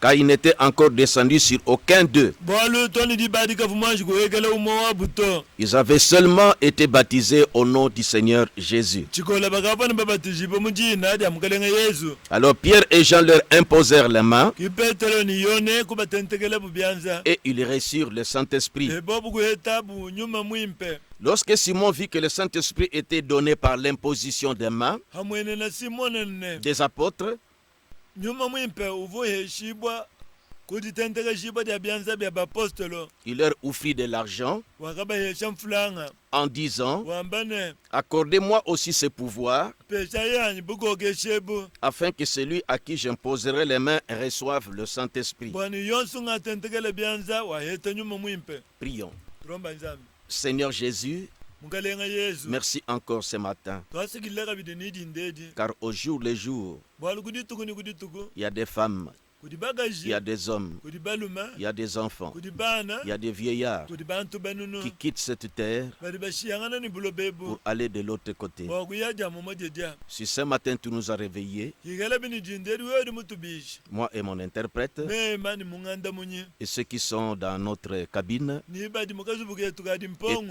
car il n'était encore descendu sur aucun d'eux. Ils avaient seulement été baptisés au nom du Seigneur Jésus. Alors Pierre et Jean leur imposèrent les mains et ils reçurent le Saint-Esprit. Lorsque Simon vit que le Saint-Esprit était donné par l'imposition des mains des apôtres, il leur offrit de l'argent en disant: accordez-moi aussi ce pouvoir afin que celui à qui j'imposerai les mains reçoive le Saint-Esprit. Prions. Seigneur Jésus, merci encore ce matin, car au jour le jour, il y a des femmes, il y a des hommes, il y a des enfants, il y a des vieillards qui quittent cette terre pour aller de l'autre côté. Si ce matin tu nous as réveillés, moi et mon interprète, et ceux qui sont dans notre cabine, et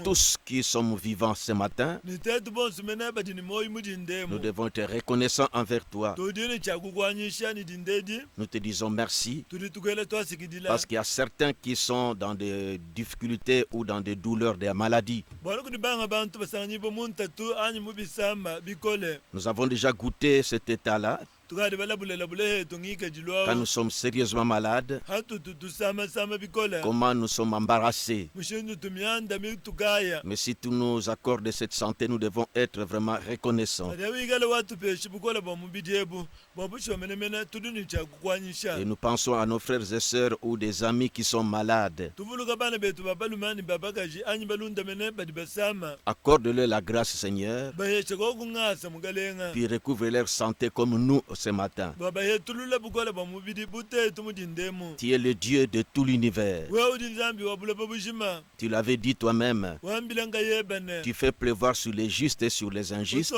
tous qui sommes vivants ce matin, nous devons être reconnaissants envers toi. Nous te disons merci, parce qu'il y a certains qui sont dans des difficultés ou dans des douleurs, des maladies. Nous avons déjà goûté cet état-là. Quand nous sommes sérieusement malades, comment nous sommes embarrassés. Mais si tu nous accordes cette santé, nous devons être vraiment reconnaissants. Et nous pensons à nos frères et sœurs ou des amis qui sont malades. Accorde-leur la grâce, Seigneur, puis recouvre leur santé comme nous ce matin. Tu es le Dieu de tout l'univers. Tu l'avais dit toi-même. Tu fais pleuvoir sur les justes et sur les injustes.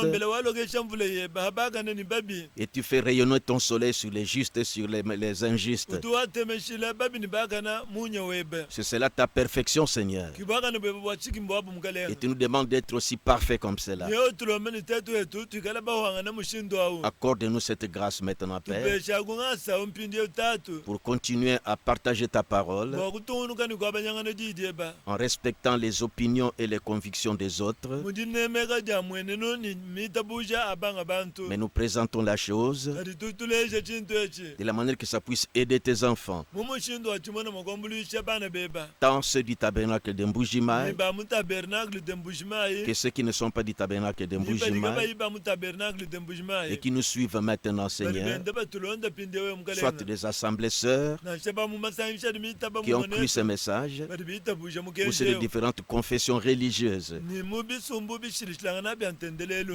Et tu fais rayonner ton soleil sur les justes et sur les injustes. C'est cela ta perfection, Seigneur. Et tu nous demandes d'être aussi parfaits comme cela. Accorde-nous cette grâce maintenant, Père, pour continuer à partager ta parole en respectant les opinions et les convictions des autres. Mais nous présentons la chose de la manière que ça puisse aider tes enfants, tant ceux du tabernacle de Mbujimai que ceux qui ne sont pas du tabernacle de Mbujimai et qui nous suivent maintenant, Seigneur, soit des assemblées sœurs qui ont cru ce message, ou c'est des différentes confessions religieuses. Nous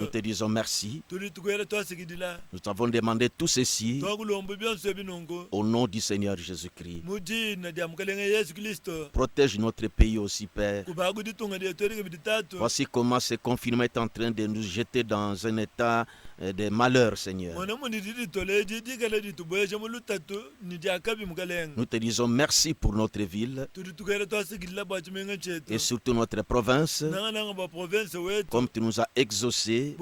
te disons merci. Nous t'avons demandé tout ceci au nom du Seigneur Jésus-Christ. Protège notre pays aussi, Père. Voici comment ce confinement est en train de nous jeter dans un état de malheur, Seigneur. Nous te disons merci pour notre ville et surtout notre province, comme tu nous as exaucés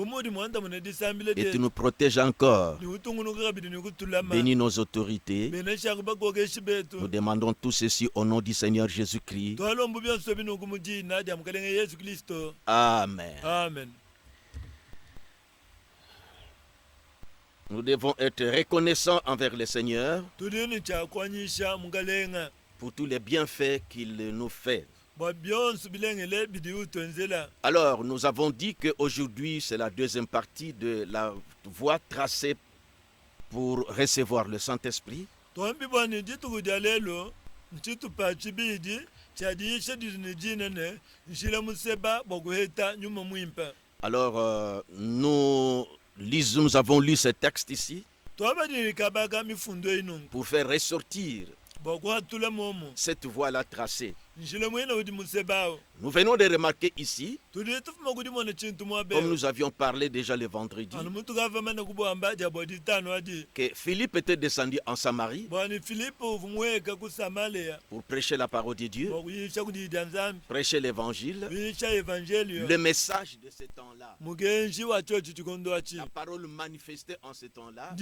et tu nous protèges encore. Bénis nos autorités. Nous demandons tout ceci au nom du Seigneur Jésus-Christ. Amen. Amen. Nous devons être reconnaissants envers le Seigneur pour tous les bienfaits qu'il nous fait. Alors, nous avons dit qu'aujourd'hui, c'est la deuxième partie de la voie tracée pour recevoir le Saint-Esprit. Alors, nous avons lu ce texte ici pour faire ressortir cette voie-là tracée. Nous venons de remarquer ici, comme nous avions parlé déjà le vendredi, que Philippe était descendu en Samarie pour prêcher la parole de Dieu, prêcher l'évangile, le message de ce temps-là. La parole manifestée en ce temps-là,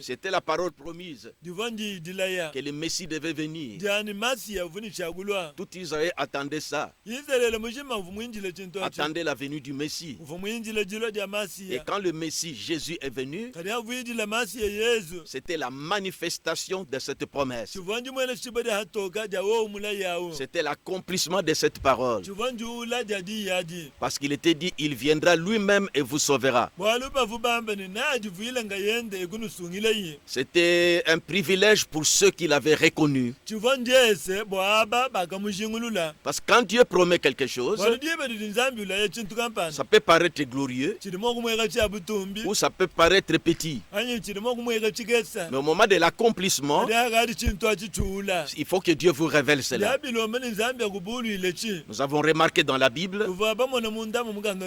c'était la parole promise que le Messie devait venir. Tout Israël attendait ça. Attendait la venue du Messie. Et quand le Messie, Jésus, est venu, c'était la manifestation de cette promesse. C'était l'accomplissement de cette parole. Parce qu'il était dit, il viendra lui-même et vous sauvera. C'était un privilège pour ceux qui l'avaient reconnu. Parce que quand Dieu promet quelque chose, ça peut paraître glorieux ou ça peut paraître petit. Mais au moment de l'accomplissement, il faut que Dieu vous révèle cela. Nous avons remarqué dans la Bible,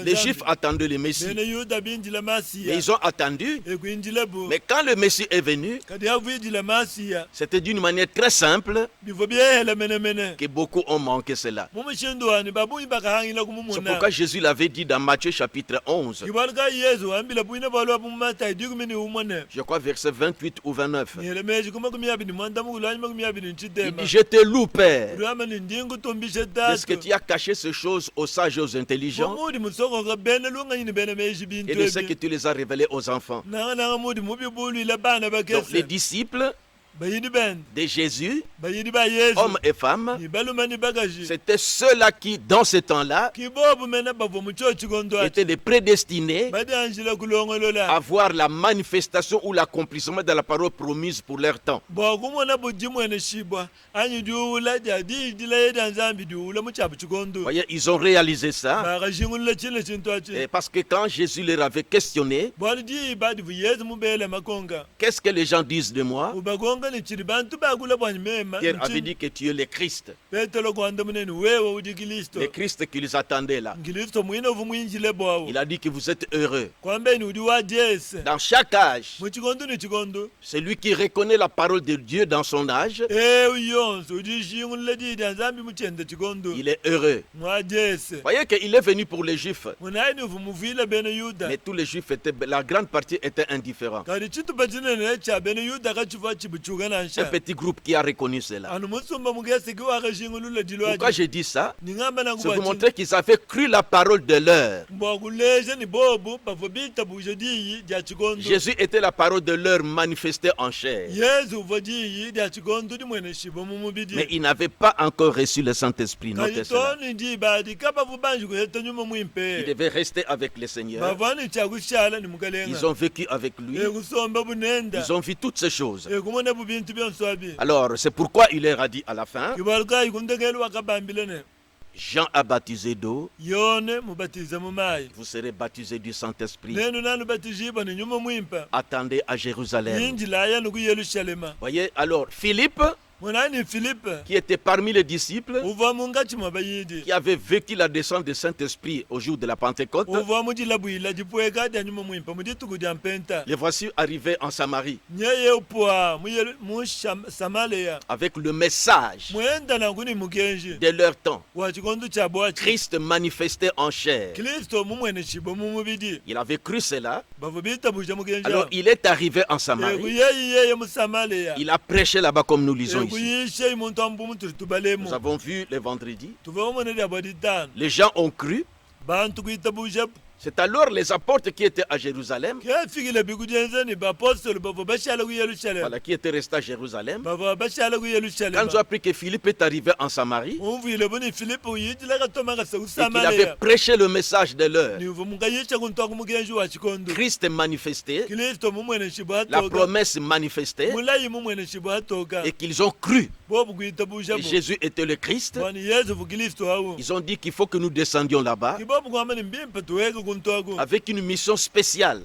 les Juifs attendaient le Messie. Et ils ont attendu. Mais quand le Messie est venu, c'était d'une manière très simple que beaucoup ont manqué cela. C'est pourquoi Jésus l'avait dit dans Matthieu chapitre 11. Je crois verset 28 ou 29. Il dit, je te loue, Père, parce que tu as caché ces choses aux sages et aux intelligents et de ce que tu les as révélés aux enfants. Donc les disciples de Jésus, hommes et femmes, c'était ceux-là qui, dans ce temps-là, étaient des prédestinés à voir la manifestation ou l'accomplissement de la parole promise pour leur temps. Voyez, ils ont réalisé ça. Et parce que quand Jésus leur avait questionné, qu'est-ce que les gens disent de moi? Pierre avait dit que tu es le Christ. Le Christ qui les attendait là. Il a dit que vous êtes heureux. Dans chaque âge, celui qui reconnaît la parole de Dieu dans son âge, il est heureux. Voyez qu'il est venu pour les Juifs. Mais tous les Juifs la grande partie était indifférent. Un petit groupe qui a reconnu cela. Pourquoi j'ai dit ça? C'est pour montrer qu'ils avaient cru la parole de l'heure. Jésus était la parole de l'heure manifestée en chair. Mais ils n'avaient pas encore reçu le Saint-Esprit. Notez cela. Ils devaient rester avec le Seigneur. Ils ont vécu avec lui. Ils ont vu toutes ces choses. Alors, c'est pourquoi il leur a dit à la fin, Jean a baptisé d'eau, vous serez baptisés du Saint-Esprit. Attendez à Jérusalem. Voyez, alors, Philippe, qui était parmi les disciples, qui avait vécu la descente du Saint-Esprit au jour de la Pentecôte, les voici arrivés en Samarie avec le message de leur temps. Christ manifesté en chair. Il avait cru cela. Alors il est arrivé en Samarie. Il a prêché là-bas comme nous lisons ici. Nous avons vu le vendredi. Les gens ont cru. C'est alors les apôtres qui étaient à Jérusalem, voilà, qui étaient restés à Jérusalem, quand ils ont appris que Philippe est arrivé en Samarie, et qu'il avait prêché le message de l'heure, Christ est manifesté, la promesse manifestée, et qu'ils ont cru que Jésus était le Christ. Ils ont dit qu'il faut que nous descendions là-bas avec une mission spéciale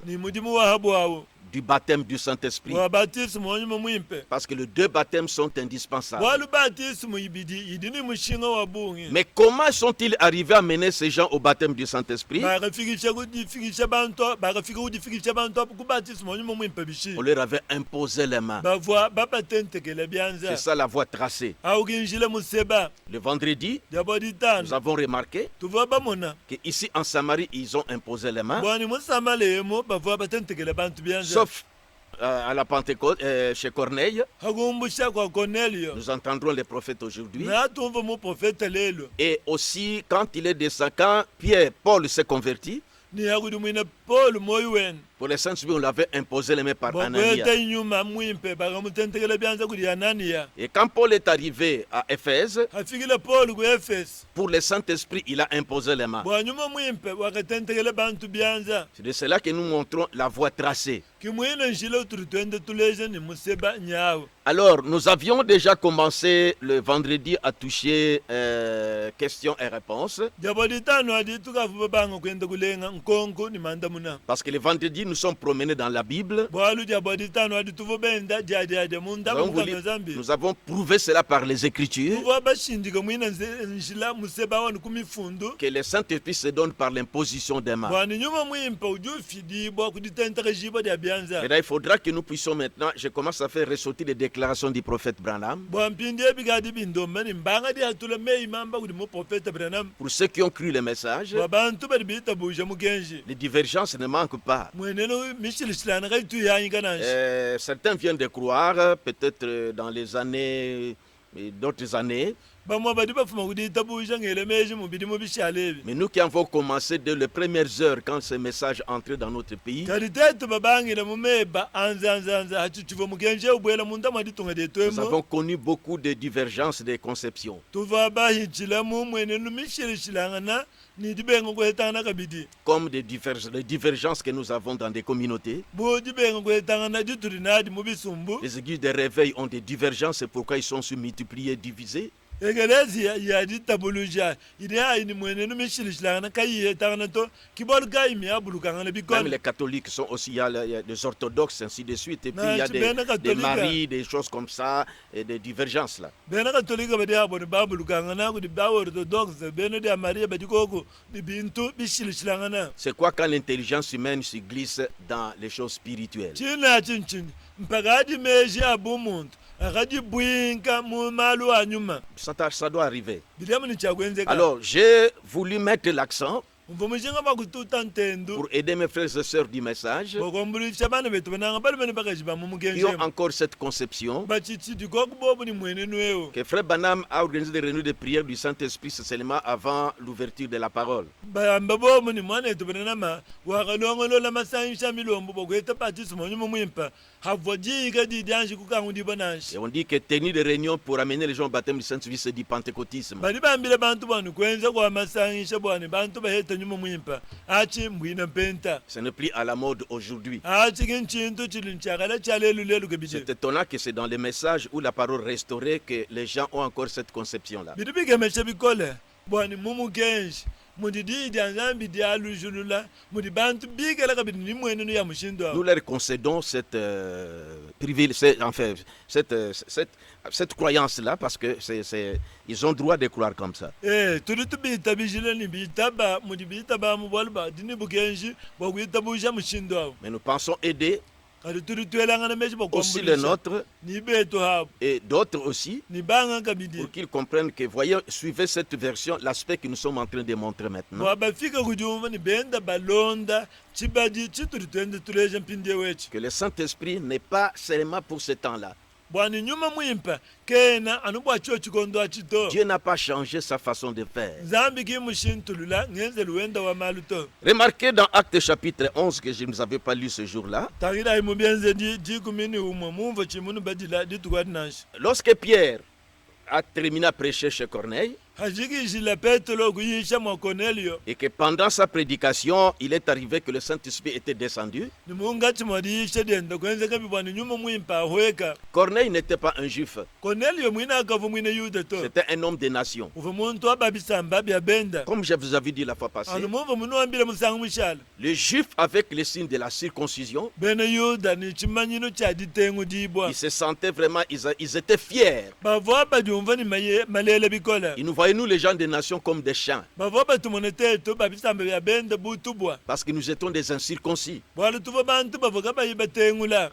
du baptême du Saint-Esprit. Parce que les deux baptêmes sont indispensables. Mais comment sont-ils arrivés à mener ces gens au baptême du Saint-Esprit? On leur avait imposé les mains. C'est ça la voie tracée. Le vendredi, nous avons remarqué qu'ici en Samarie, ils ont imposé les mains. Sauf à la Pentecôte, chez Corneille, nous entendrons les prophètes aujourd'hui. Et aussi, quand Paul s'est converti, pour les Saints-Esprit, on l'avait imposé les mains par Anania. Et quand Paul est arrivé à Éphèse, pour les Saint-Esprit, il a imposé les mains. C'est de cela que nous montrons la voie tracée. Alors, nous avions déjà commencé le vendredi à toucher questions et réponses. Parce que le vendredi, nous sommes promenés dans la Bible. Nous avons prouvé cela par les Écritures. Que le Saint-Esprit se donne par l'imposition des mains. Et là, il faudra que nous puissions maintenant, je commence à faire ressortir les déclarations du prophète Branham. Pour ceux qui ont cru le message, les divergences ne manquent pas. Certains viennent de croire, peut-être dans les années, d'autres années. Mais nous qui avons commencé dès les premières heures quand ce message entrait dans notre pays, nous avons connu beaucoup de divergences de conceptions. Comme des divergences que nous avons dans des communautés. Les églises de réveil ont des divergences, c'est pourquoi ils sont multipliés, divisés. Même les catholiques sont aussi, il y a les orthodoxes, ainsi de suite, et puis il y a des maris, des choses comme ça, et des divergences là. C'est quoi quand l'intelligence humaine se glisse dans les choses spirituelles? Ça doit arriver. Alors, j'ai voulu mettre l'accent pour aider mes frères et sœurs du message qui ont encore cette conception que Frère Branham a organisé des réunions de prière du Saint-Esprit seulement avant l'ouverture de la parole. Et on dit que tenir des réunions pour amener les gens au baptême du Saint-Esprit, c'est du pentecôtisme. Ce n'est plus à la mode aujourd'hui. C'est étonnant que c'est dans les messages où la parole restaurée que les gens ont encore cette conception-là. Nous leur concédons cette croyance-là parce que ils ont droit de croire comme ça. Mais nous pensons aider aussi les nôtres et d'autres aussi pour qu'ils comprennent que, voyez, suivez cette version, l'aspect que nous sommes en train de montrer maintenant. Que le Saint-Esprit n'est pas seulement pour ce temps-là. Dieu n'a pas changé sa façon de faire. Remarquez dans Actes chapitre 11 que je ne vous avais pas lu ce jour-là. Lorsque Pierre a terminé à prêcher chez Corneille, Et que pendant sa prédication, il est arrivé que le Saint-Esprit était descendu. Corneille n'était pas un juif. C'était un homme des nations. Comme je vous avais dit la fois passée, les juifs avec les signes de la circoncision, ils se sentaient vraiment, ils étaient fiers. Ils nous voyaient, nous les gens des nations, comme des chiens. Parce que nous étions des incirconcis.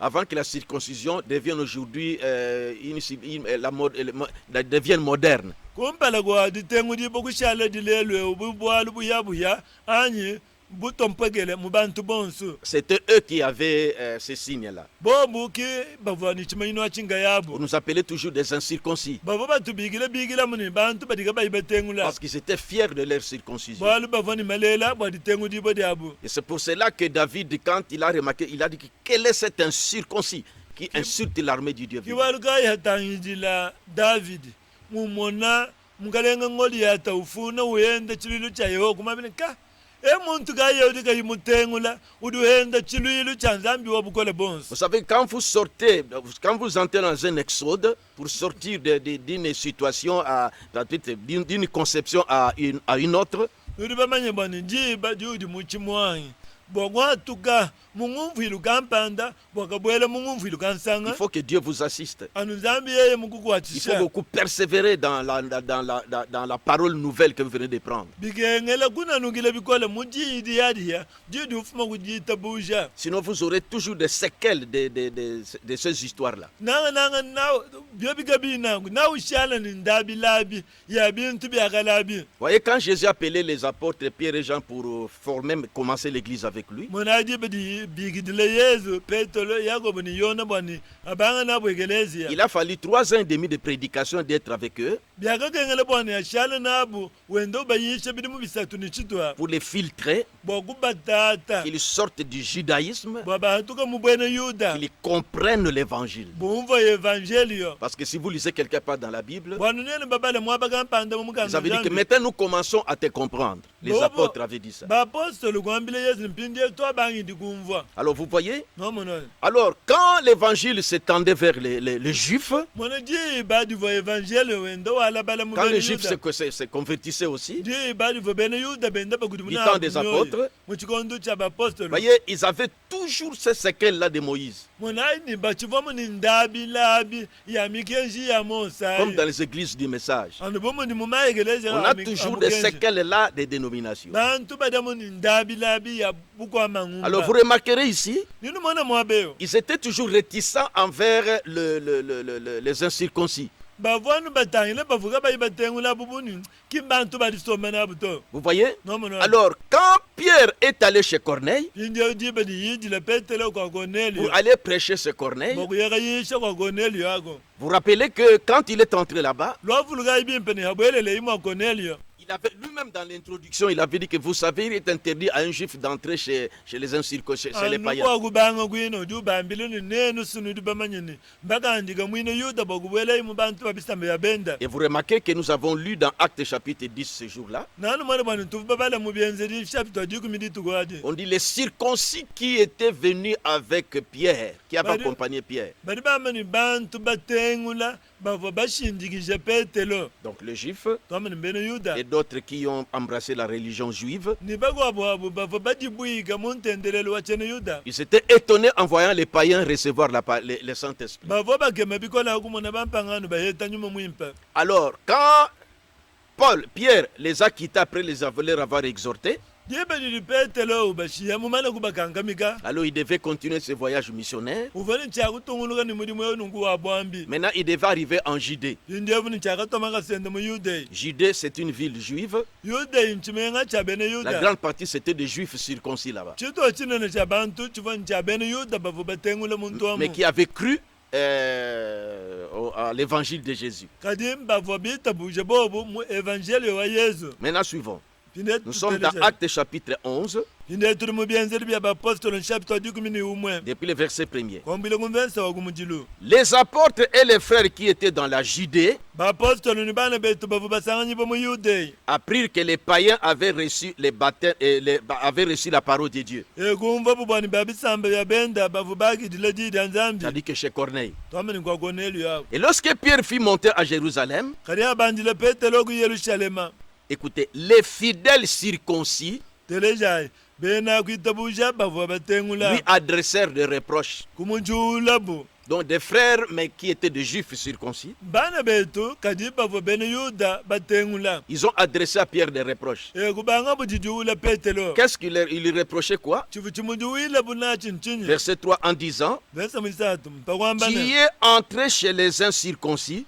Avant que la circoncision devienne aujourd'hui devienne moderne. C'était eux qui avaient ces signes-là. On nous appelait toujours des incirconcis. Parce qu'ils étaient fiers de leur circoncision. Et c'est pour cela que David, quand il a remarqué, il a dit: quel est cet incirconcis qui insulte l'armée du Dieu vivant? Vous savez, quand vous sortez, quand vous entrez dans un exode pour sortir d'une situation, d'une conception à une autre, il faut que Dieu vous assiste. Il faut beaucoup persévérer dans la parole nouvelle que vous venez de prendre. Sinon vous aurez toujours des séquelles de ces histoires-là. Voyez, quand Jésus appelait les apôtres Pierre et Jean pour commencer l'église avec lui, il a fallu 3 ans et demi de prédication d'être avec eux pour les filtrer, qu'ils sortent du judaïsme, qu'ils comprennent l'évangile. Parce que si vous lisez quelque part dans la Bible, vous avez dit que maintenant nous commençons à te comprendre. Les apôtres avaient dit ça. Alors vous voyez, alors quand l'évangile s'étendait vers les juifs, quand les juifs se convertissaient aussi, du temps des apôtres, voyez, ils avaient toujours ces séquelles-là de Moïse. Comme dans les églises du message. On a toujours des séquelles-là des dénominations. Alors vous remarquerez ici, ils étaient toujours réticents envers les incirconcis. Vous voyez? Alors, quand Pierre est allé chez Corneille pour aller prêcher chez Corneille, vous rappelez que quand il est entré là-bas, il avait lui-même dans l'introduction, il avait dit que vous savez, il est interdit à un juif d'entrer chez les incirconcis, chez les païens. Et vous remarquez que nous avons lu dans Actes chapitre 10 ce jour-là. On dit les circoncis qui étaient venus avec Pierre, qui avaient accompagné Pierre. Donc les juifs et d'autres qui ont embrassé la religion juive, ils étaient étonnés en voyant les païens recevoir le Saint-Esprit. Alors quand Pierre les a quittés après les avoir exhortés, alors il devait continuer ce voyage missionnaire. Maintenant il devait arriver en Judée. Judée, c'est une ville juive. La grande partie c'était des juifs circoncis là-bas, mais qui avaient cru à l'évangile de Jésus. Maintenant suivons. Nous sommes dans Actes chapitre 11. Depuis le verset 1er. Les apôtres et les frères qui étaient dans la Judée apprirent que les païens avaient reçu les baptêmes et avaient reçu la parole de Dieu. C'est-à-dire que chez Corneille. Et lorsque Pierre fut monter à Jérusalem, écoutez, les fidèles circoncis lui adressèrent des reproches. Donc des frères, mais qui étaient des juifs circoncis, ils ont adressé à Pierre des reproches. Qu'est-ce qu'il lui reprochait quoi? Verset 3 en disant, qui est entré chez les incirconcis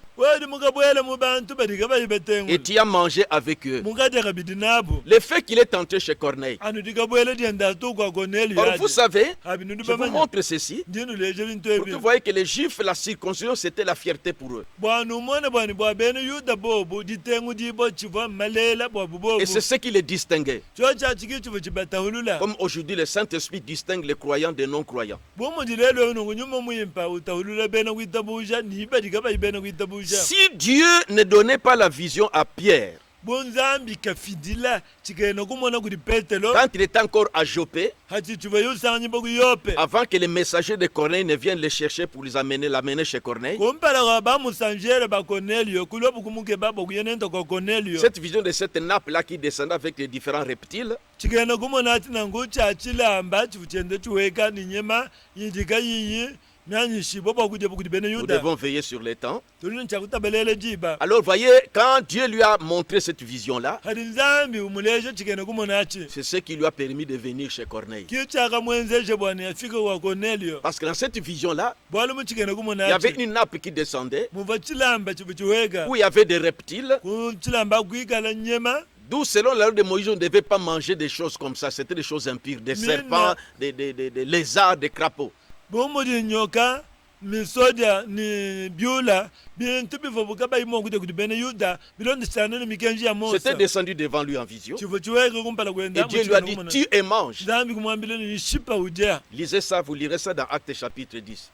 et tu as mangé avec eux. Le fait qu'il est entré chez Corneille. Or, vous savez, je vous montre ceci, pour que vous voyez que les Juifs, la circoncision, c'était la fierté pour eux. Et c'est ce qui les distinguait. Comme aujourd'hui, le Saint-Esprit distingue les croyants des non-croyants. Si Dieu ne donnait pas la vision à Pierre, quand il était encore à Joppé, avant que les messagers de Corneille ne viennent les chercher pour l'amener chez Corneille, cette vision de cette nappe-là qui descendait avec les différents reptiles, nous devons veiller sur les temps. Alors voyez, quand Dieu lui a montré cette vision-là, c'est ce qui lui a permis de venir chez Corneille. Parce que dans cette vision-là, il y avait une nappe qui descendait, où il y avait des reptiles, d'où, selon la loi de Moïse, on ne devait pas manger des choses comme ça. C'était des choses impures, des serpents, des lézards, des crapauds. C'était descendu devant lui en vision. Et Dieu lui a dit, tue et mange. Lisez ça, vous lirez ça dans Actes chapitre 10.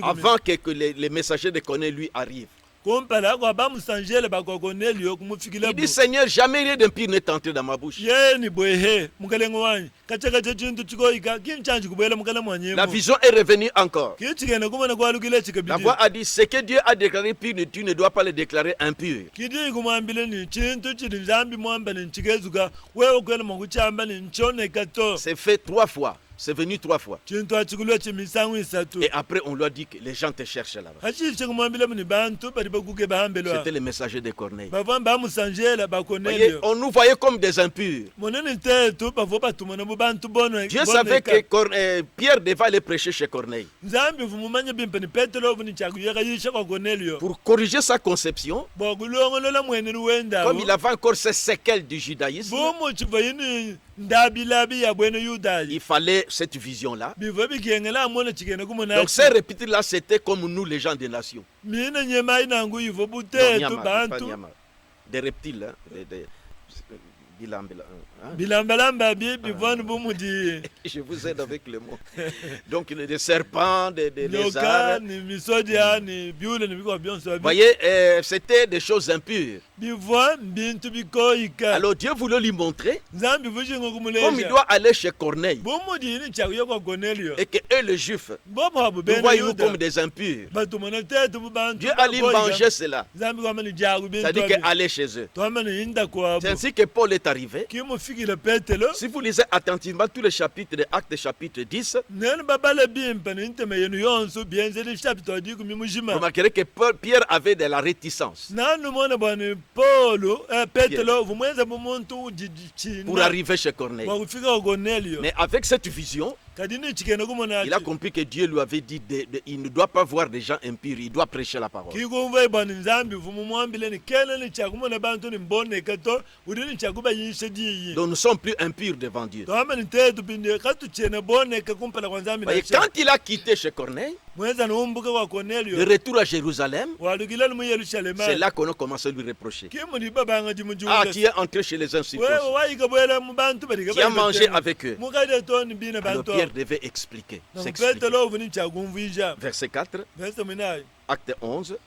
Avant que les messagers de Corneille lui arrivent. Il dit, Seigneur, jamais rien d'impur n'est entré dans ma bouche. La vision est revenue encore. La voix a dit, ce que Dieu a déclaré pur, tu ne dois pas le déclarer impur. C'est fait 3 fois. C'est venu 3 fois. Et après, on lui a dit que les gens te cherchent là-bas. C'était les messagers de Corneille. Voyez, on nous voyait comme des impurs. Dieu savait que Pierre devait aller prêcher chez Corneille. Pour corriger sa conception, comme il avait encore ces séquelles du judaïsme, il fallait cette vision-là. Donc ces reptiles-là, c'était comme nous, les gens des nations. Non, des reptiles, hein, je vous aide avec le mot. Donc des serpents, des lézards. Vous voyez, c'était des choses impures. Alors Dieu voulait lui montrer comme il doit aller chez Corneille. Et que eux, les Juifs, nous voyons comme des impurs. Dieu a lui mangé cela. C'est-à-dire qu'aller chez eux. C'est ainsi que Paul est arrivé. Si vous lisez attentivement tous les chapitres de Actes chapitre 10, vous remarquerez que Pierre avait de la réticence pour arriver chez Corneille. Mais avec cette vision, Il a compris que Dieu lui avait dit il ne doit pas voir des gens impurs, il doit prêcher la parole. Donc nous ne sommes plus impurs devant Dieu. Et quand il a quitté chez Corneille, le retour à Jérusalem, c'est là qu'on a commencé à lui reprocher. Ah, qui est entré chez les incirconcis, qui a mangé avec eux. Alors Pierre devait expliquer. Verset 4, acte 11.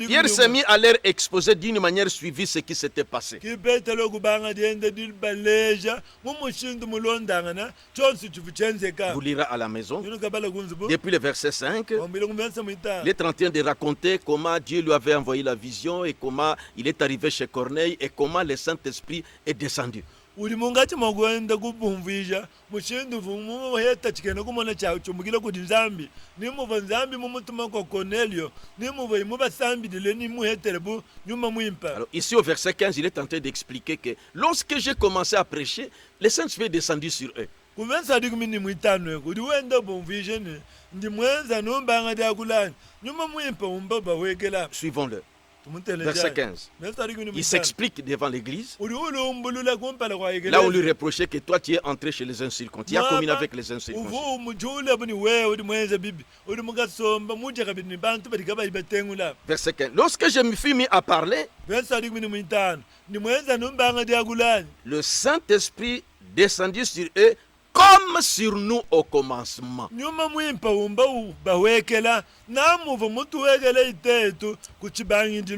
Pierre s'est mis à leur exposer d'une manière suivie ce qui s'était passé. Vous lirez à la maison. Depuis le verset 5, il est en train de raconter comment Dieu lui avait envoyé la vision et comment il est arrivé chez Corneille et comment le Saint-Esprit est descendu. Uri mungati magwenda kubumvisha mushindu vumu heta chikena kumona cha chumbukila kuti nzambi nimuva nzambi mumutuma kwa Cornelio nimuva imuba sambi dileni muheterebu nyuma muimpa. Alors ici au verset 15, il est en train d'expliquer que lorsque j'ai commencé à prêcher, le Saint-Esprit est descendu sur eux. Kumensa dikumini muitano kuti wenda bumvisha ni ndi mwenza nombanga diakulani nyuma muimpa umbaba wekela. Suivons-le. Verset 15. Il s'explique devant l'église. Là on lui reprochait que toi tu es entré chez les incirconcis. Tu as communié avec les incirconcis. Verset 15. Lorsque je me fus mis à parler, le Saint-Esprit descendit sur eux comme sur nous au commencement.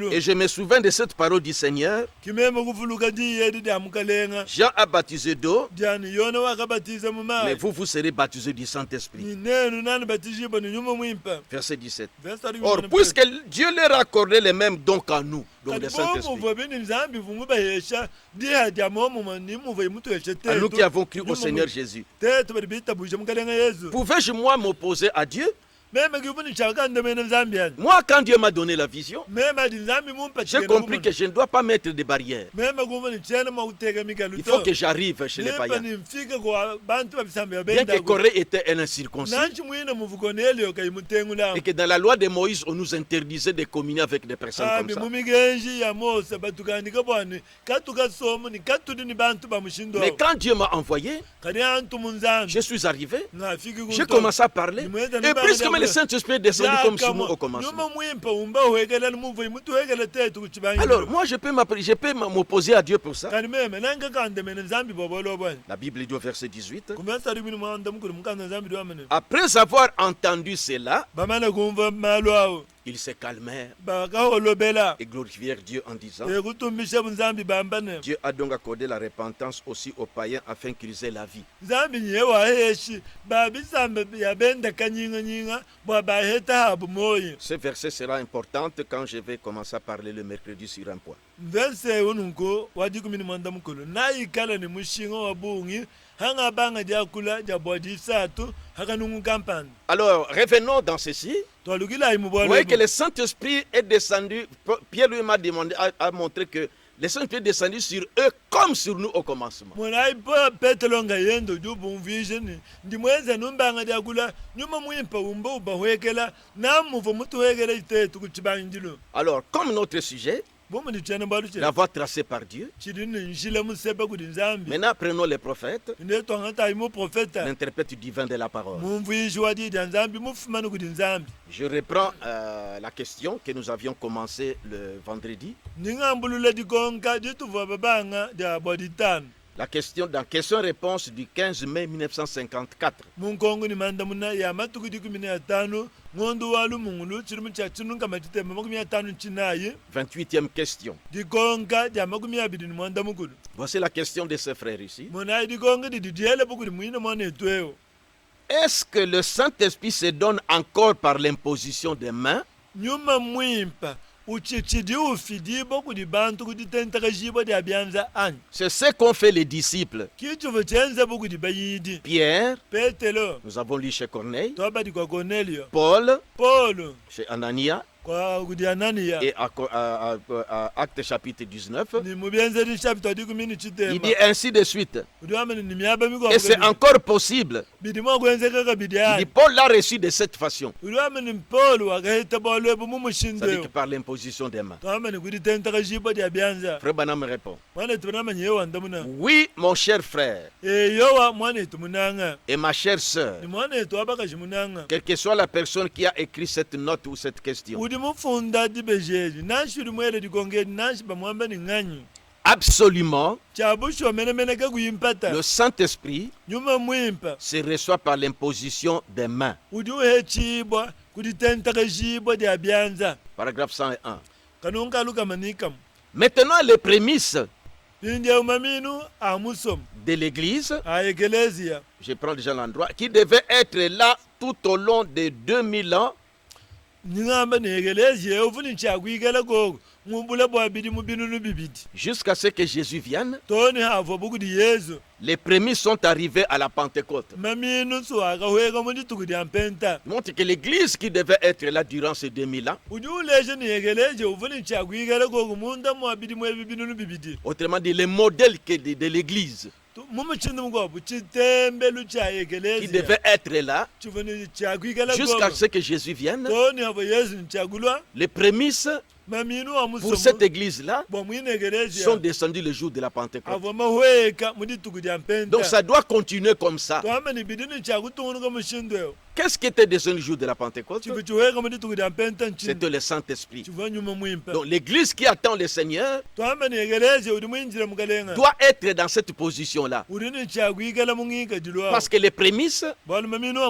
Et je me souviens de cette parole du Seigneur. Jean a baptisé d'eau, mais vous serez baptisés du Saint-Esprit. Verset 17. Or, puisque Dieu leur a accordé les mêmes dons qu'à nous, donc le Saint-Esprit, à nous qui avons cru au Seigneur Jésus, pouvais-je moi m'opposer à Dieu? Moi, quand Dieu m'a donné la vision, j'ai compris que je ne dois pas mettre de barrières. Il faut que j'arrive chez les païens. Bien que Corée était un incirconcis, et que dans la loi de Moïse, on nous interdisait de communier avec des personnes comme ça. Mais quand Dieu m'a envoyé, je suis arrivé, j'ai commencé à parler, et puisque le Saint-Esprit est descendu comme sur nous au commencement. Alors, moi, je peux m'opposer à Dieu pour ça. La Bible dit au verset 18. Après avoir entendu cela, ils se calmèrent et glorifièrent Dieu en disant: Dieu a donc accordé la repentance aussi aux païens afin qu'ils aient la vie. Ce verset sera important quand je vais commencer à parler le mercredi sur un point. Alors, revenons dans ceci. Vous voyez que le Saint-Esprit est descendu. Pierre lui m'a demandé, a montré que le Saint-Esprit est descendu sur eux comme sur nous au commencement. Alors, comme notre sujet, la voie tracée par Dieu. Maintenant, prenons les prophètes, l'interprète divin de la parole. Je reprends la question que nous avions commencée le vendredi. La question dans question-réponse du 15 mai 1954. 28e question. Voici la question de ses frères ici. Est-ce que le Saint-Esprit se donne encore par l'imposition des mains? C'est ce qu'ont fait les disciples. Pierre, nous avons lu chez Corneille. Paul, chez Anania. Et à Actes chapitre 19, il il dit ainsi de suite. Et c'est encore possible. Il dit Paul l'a reçu de cette façon. C'est-à-dire que par l'imposition des mains. Frère Branham répond. Oui, mon cher frère et ma chère sœur, quelle que soit la personne qui a écrit cette note ou cette question, absolument, le Saint-Esprit se reçoit par l'imposition des mains. Paragraphe 101. Maintenant, les prémices de l'Église, je prends déjà l'endroit, qui devait être là tout au long de 2000 ans, jusqu'à ce que Jésus vienne. Les prémices sont arrivées à la Pentecôte. Montre que l'Église qui devait être là durant ces 2000 ans, autrement dit, le modèle de l'Église qui devait être là jusqu'à ce que Jésus vienne, les prémices pour cette église-là sont descendues le jour de la Pentecôte. Donc ça doit continuer comme ça. Qu'est-ce qui était descendu le jour de la Pentecôte? C'était le Saint-Esprit. Donc l'église qui attend le Seigneur doit être dans cette position-là. Parce que les prémices,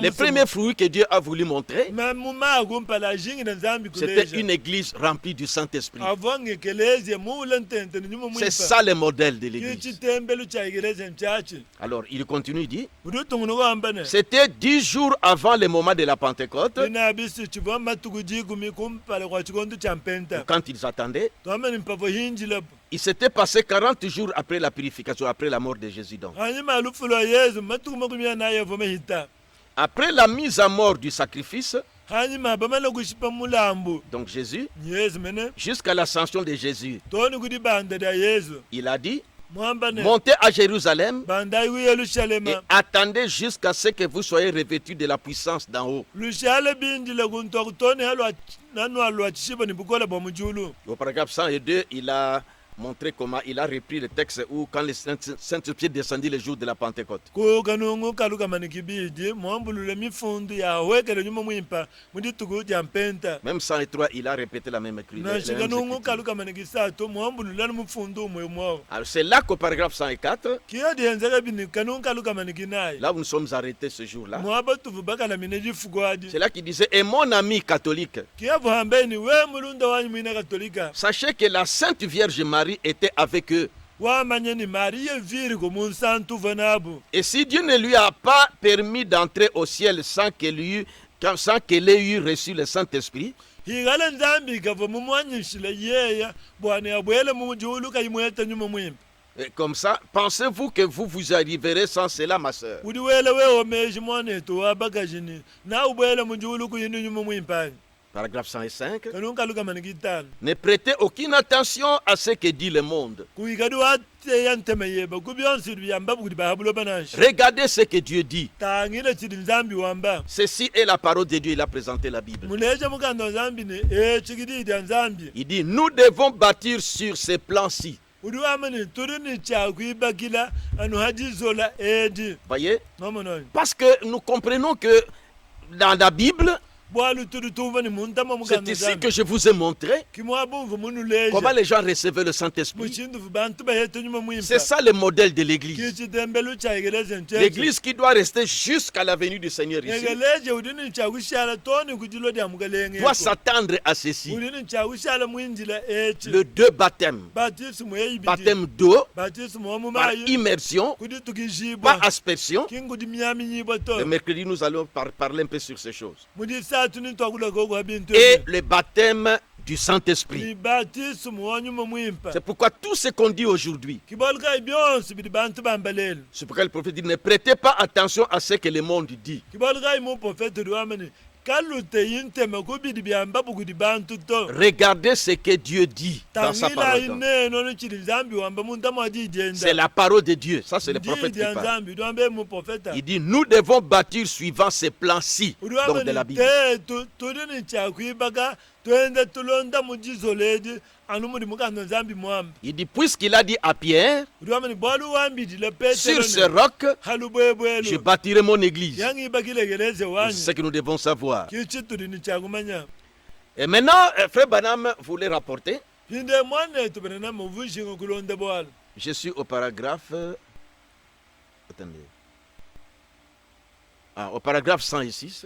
les premiers fruits que Dieu a voulu montrer, c'était une église remplie du Saint-Esprit. C'est ça le modèle de l'église. Alors il continue, il dit, c'était 10 jours avant le moment de la Pentecôte, quand ils attendaient, il s'était passé 40 jours après la purification, après la mort de Jésus. Donc. Après la mise à mort du sacrifice, donc Jésus, jusqu'à l'ascension de Jésus, il a dit, montez à Jérusalem et attendez jusqu'à ce que vous soyez revêtus de la puissance d'en haut. Au paragraphe 102, il a montré comment il a repris le texte où quand le Saint-Esprit descendit le jour de la Pentecôte. Même 103, il a répété la même écriture. Alors c'est là qu'au paragraphe 104, là où nous sommes arrêtés ce jour-là, c'est là qu'il disait, et mon ami catholique, sachez que la Sainte Vierge Marie était avec eux. Et si Dieu ne lui a pas permis d'entrer au ciel sans qu'elle ait eu reçu le Saint-Esprit, et comme ça, pensez-vous que vous vous arriverez sans cela, ma soeur? Paragraphe 105. Ne prêtez aucune attention à ce que dit le monde. Regardez ce que Dieu dit. Ceci est la parole de Dieu, il a présenté la Bible. Il dit, nous devons bâtir sur ces plans-ci. Voyez? Parce que nous comprenons que dans la Bible, c'est ici que je vous ai montré comment les gens recevaient le Saint-Esprit. C'est ça le modèle de l'Église. L'Église qui doit rester jusqu'à la venue du Seigneur ici doit s'attendre à ceci. Le deux baptêmes. Baptême d'eau, par immersion, par aspersion. Le mercredi, nous allons parler un peu sur ces choses. Et le baptême du Saint-Esprit. C'est pourquoi tout ce qu'on dit aujourd'hui, c'est pourquoi le prophète dit, ne prêtez pas attention à ce que le monde dit. Regardez ce que Dieu dit dans sa parole. C'est la parole de Dieu. Ça, c'est le prophète qui parle. Il dit, nous devons bâtir suivant ces plans-ci, donc de la Bible. Il dit, puisqu'il a dit à Pierre, sur ce roc, je bâtirai mon église. C'est ce que nous devons savoir. Et maintenant, frère Branham voulait rapporter. Je suis au paragraphe. Attendez. Au paragraphe 106.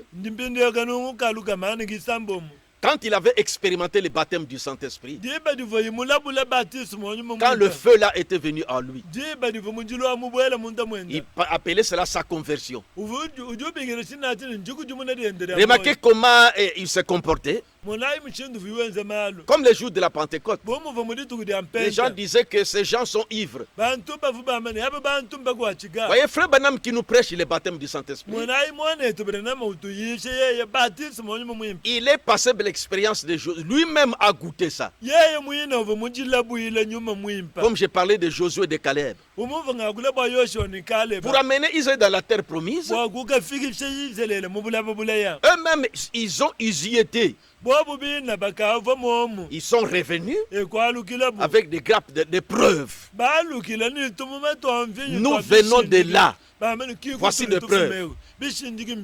Quand il avait expérimenté le baptême du Saint-Esprit, quand le feu là était venu en lui, il appelait cela sa conversion. Remarquez comment il se comportait. Comme les jours de la Pentecôte, les gens disaient que ces gens sont ivres. Voyez, frère Branham qui nous prêche le baptême du Saint-Esprit. Il est passé de l'expérience de Josué. Lui-même a goûté ça. Comme j'ai parlé de Josué et de Caleb. Pour amener Israël dans la terre promise, eux-mêmes, ils y étaient. Ils sont revenus avec des grappes de preuves. Nous venons de là. Voici des preuves.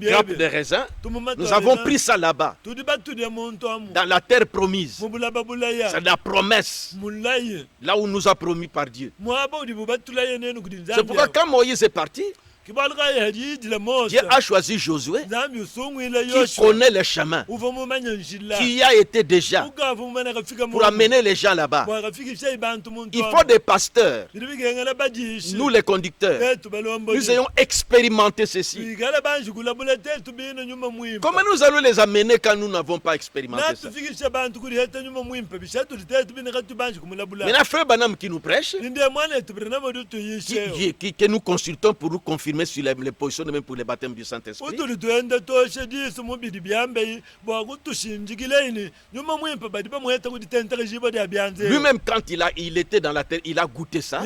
Grappes de raisin. Nous avons pris ça là-bas. Dans la terre promise. C'est la promesse. Là où nous a promis par Dieu. C'est pourquoi quand Moïse est parti, Dieu a choisi Josué qui connaît le chemin, qui a été déjà pour amener les gens là-bas. Il faut des pasteurs, nous les conducteurs, nous ayons expérimenté ceci. Comment nous allons les amener quand nous n'avons pas expérimenté ça? Maintenant, frère Branham qui nous prêche, que nous consultons pour nous confirmer sur les positions de même pour les baptêmes du Saint-Esprit. Lui-même, quand il était dans la terre, il a goûté ça.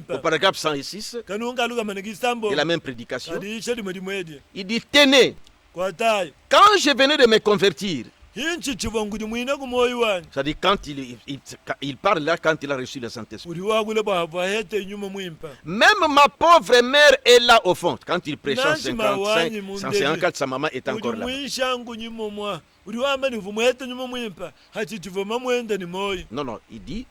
Au paragraphe 106, et la même prédication, il dit, tenez, quand je venais de me convertir, c'est-à-dire quand il parle là quand il a reçu le Saint-Esprit. Même ma pauvre mère est là au fond. Quand il prêche en 154, sa maman est encore là. Non, il dit,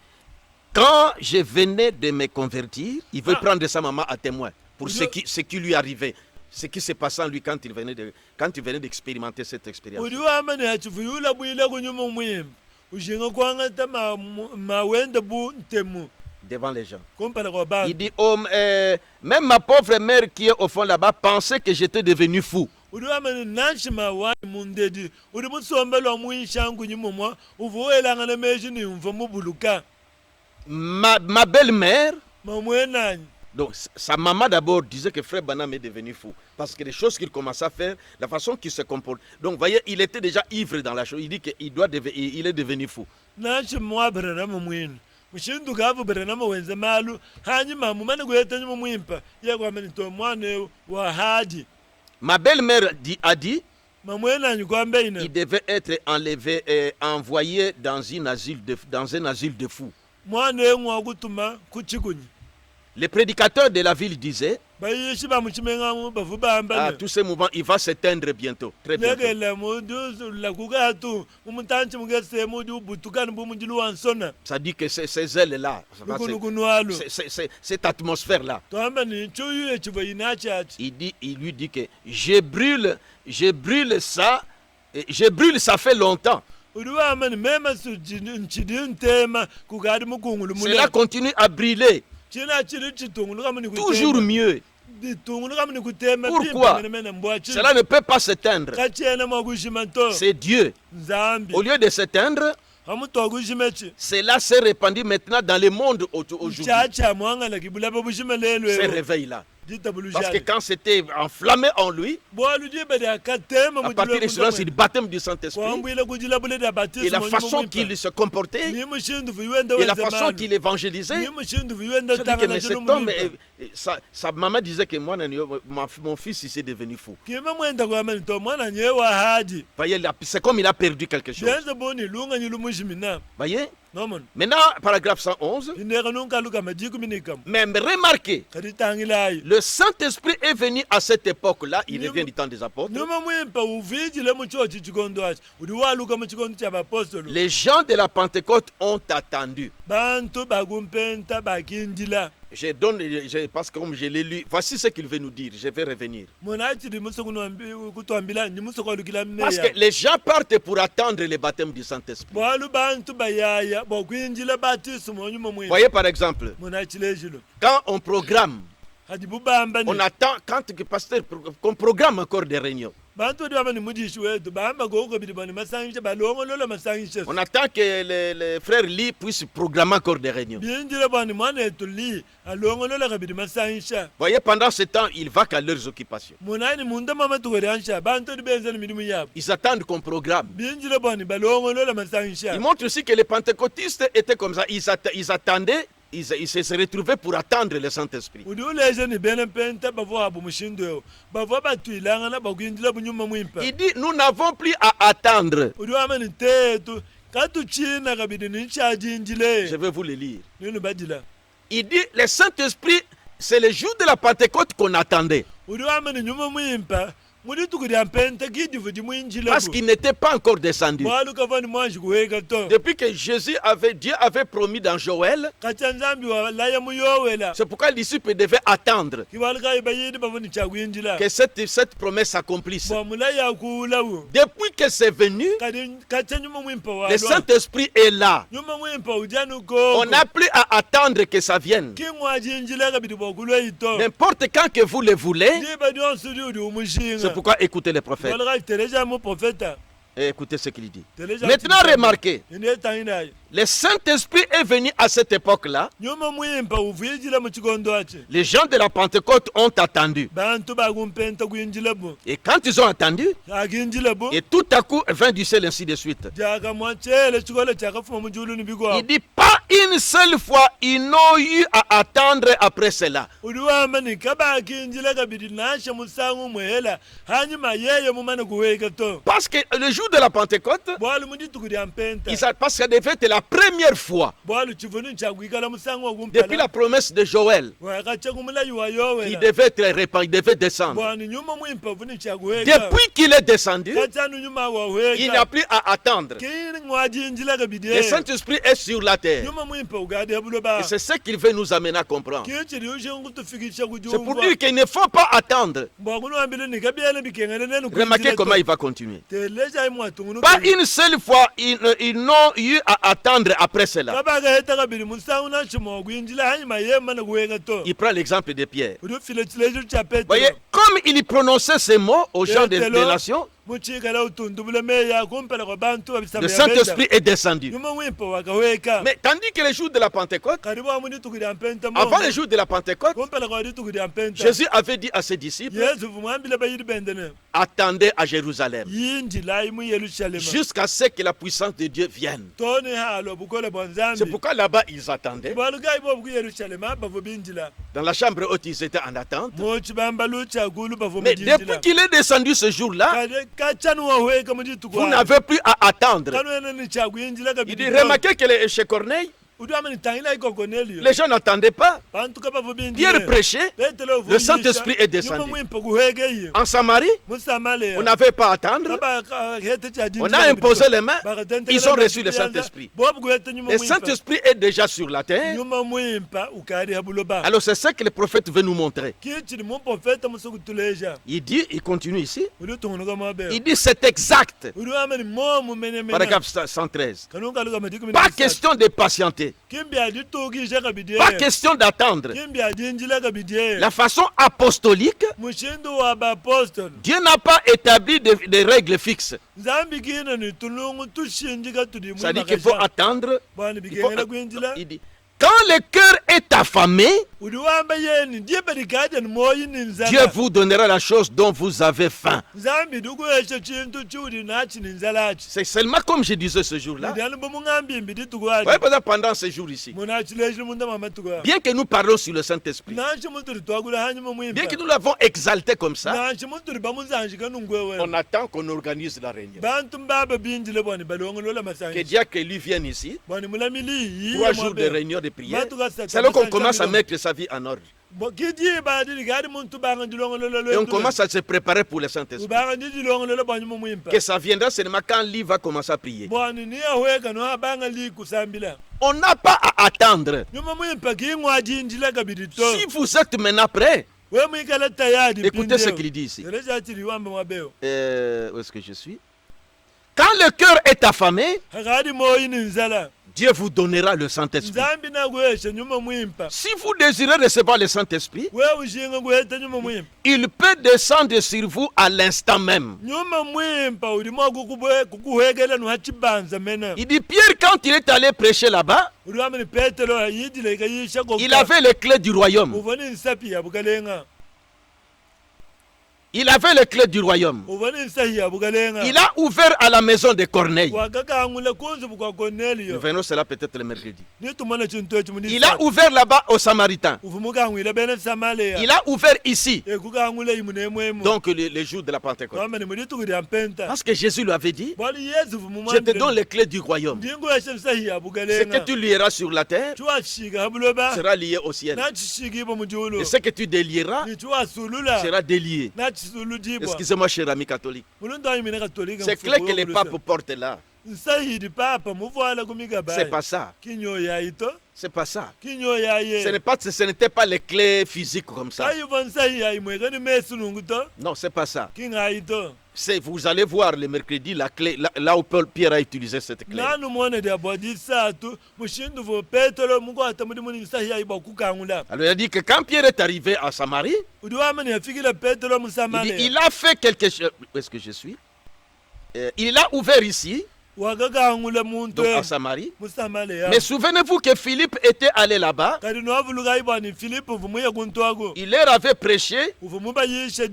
quand je venais de me convertir, il veut prendre sa maman à témoin pour ce qui lui arrivait. Ce qui s'est passé en lui quand il venait d'expérimenter cette expérience. Devant les gens. Il dit, même ma pauvre mère qui est au fond là-bas pensait que j'étais devenu fou. Ma belle-mère, donc sa maman d'abord disait que frère Branham est devenu fou. Parce que les choses qu'il commençait à faire, la façon qu'il se comporte. Donc voyez, il était déjà ivre dans la chose. Il dit qu'il est devenu fou. Ma belle-mère a dit il devait être enlevé, envoyé dans un asile de fous. Les prédicateurs de la ville disaient tous ces mouvements, il va s'éteindre bientôt. Très bientôt. Ça dit que ces ailes-là, cette atmosphère-là, il lui dit que je brûle ça fait longtemps. Cela continue à brûler. Toujours mieux. Pourquoi? Cela ne peut pas s'éteindre. C'est Dieu. Au lieu de s'éteindre, cela s'est répandu maintenant dans le monde aujourd'hui. Ce réveil-là. Parce que quand c'était enflammé en lui, à partir de cela, c'est le baptême du Saint-Esprit. Et la façon qu'il se comportait, et la façon qu'il évangélisait. C'est-à-dire que cet homme, sa maman disait que moi, mon fils, il s'est devenu fou. Voyez, c'est comme il a perdu quelque chose. Voyez? Maintenant, paragraphe 111. Mais remarquez, le Saint-Esprit est venu à cette époque-là, il revient du temps des apôtres. Les gens de la Pentecôte ont attendu. Parce que comme je l'ai lu, voici ce qu'il veut nous dire, je vais revenir. Parce que les gens partent pour attendre le baptême du Saint-Esprit. Voyez par exemple, quand on programme, on attend, quand le pasteur qu'on programme encore des réunions. On attend que les frères Lee puissent programmer encore des réunions. Voyez, pendant ce temps, ils vaquent à leurs occupations. Ils attendent qu'on programme. Ils montrent aussi que les pentecôtistes étaient comme ça. Ils attendaient. Ils se retrouvaient pour attendre le Saint-Esprit. Il dit, nous n'avons plus à attendre. Je vais vous le lire. Il dit, le Saint-Esprit, c'est le jour de la Pentecôte qu'on attendait. Parce qu'il n'était pas encore descendu. Depuis que Dieu avait promis dans Joël, c'est pourquoi les disciples devaient attendre que cette promesse s'accomplisse. Depuis que c'est venu, le Saint-Esprit est là. On n'a plus à attendre que ça vienne. N'importe quand que vous le voulez, c'est pourquoi écoutez les prophètes. Et écoutez ce qu'il dit. Maintenant, remarquez, le Saint-Esprit est venu à cette époque-là. Les gens de la Pentecôte ont attendu. Et quand ils ont attendu, et tout à coup, vint du ciel, ainsi de suite. Il dit, pas une seule fois, ils n'ont eu à attendre après cela. Parce que le jour de la Pentecôte, parce que ça devait être la première fois depuis la promesse de Joël, il devait être répandu, il devait descendre. Depuis qu'il est descendu, il n'a plus à attendre. Le Saint-Esprit est sur la terre. Et c'est ce qu'il veut nous amener à comprendre. C'est pour dire qu'il ne faut pas attendre. Remarquez comment il va continuer. Pas une seule fois, ils n'ont eu à attendre après cela. Il prend l'exemple de Pierre. Voyez, comme il prononçait ces mots aux gens des nations, le Saint-Esprit est descendu. Mais tandis que le jour de la Pentecôte, avant le jour de la Pentecôte, Jésus avait dit à ses disciples, attendez à Jérusalem jusqu'à ce que la puissance de Dieu vienne. C'est pourquoi là-bas ils attendaient. Dans la chambre haute, ils étaient en attente. Mais depuis qu'il est descendu ce jour-là, vous n'avez plus à attendre. Il dit, remarquez que chez Corneille, les gens n'attendaient pas. Pierre prêchait, le Saint-Esprit est descendu. En Samarie, on n'avait pas à attendre. On a imposé les mains, ils ont reçu le Saint-Esprit. Le Saint-Esprit est déjà sur la terre. Alors c'est ça que le prophète veut nous montrer. Il dit, il continue ici, il dit c'est exact. Paragraphe 113. Pas question de patienter. Pas question d'attendre. La façon apostolique, Dieu n'a pas établi de règles fixes. C'est-à-dire qu'il faut attendre. Il dit, Quand le cœur est affamé, Dieu vous donnera la chose dont vous avez faim. C'est seulement comme je disais ce jour-là. Ouais, pendant ce jour ici. Bien que nous parlons sur le Saint-Esprit, bien que nous l'avons exalté comme ça, on attend qu'on organise la réunion. Que Dieu lui vienne ici. 3 jours de réunion de prière. C'est là qu'on commence à mettre sa vie en ordre. Et on commence à se préparer pour le Saint-Esprit. Que ça viendra seulement quand lui va commencer à prier. On n'a pas à attendre. Si vous êtes maintenant prêts, écoutez ce qu'il dit ici. Où est-ce que je suis? Quand le cœur est affamé, Dieu vous donnera le Saint-Esprit. Si vous désirez recevoir le Saint-Esprit, il peut descendre sur vous à l'instant même. Il dit Pierre, quand il est allé prêcher là-bas, il avait les clés du royaume. Il avait les clés du royaume. Il a ouvert à la maison de Corneille. Nous verrons cela peut-être le mercredi. Il a ouvert là-bas aux Samaritains. Il a ouvert ici. Donc les jours de la Pentecôte. Parce que Jésus lui avait dit, je te donne les clés du royaume. Ce que tu lieras sur la terre sera lié au ciel. Et ce que tu délieras sera délié. Excusez-moi, cher ami catholique. C'est clair que les papes portent là. C'est pas ça. C'est pas ça. Ce n'était pas les clés physiques comme ça. Non, c'est pas ça. Vous allez voir le mercredi la clé, là où Pierre a utilisé cette clé. Alors il a dit que quand Pierre est arrivé à Samarie, il a fait quelque chose. Où est-ce que je suis? Il a ouvert ici. Donc à Samarie. Mais souvenez-vous que Philippe était allé là-bas. Il leur avait prêché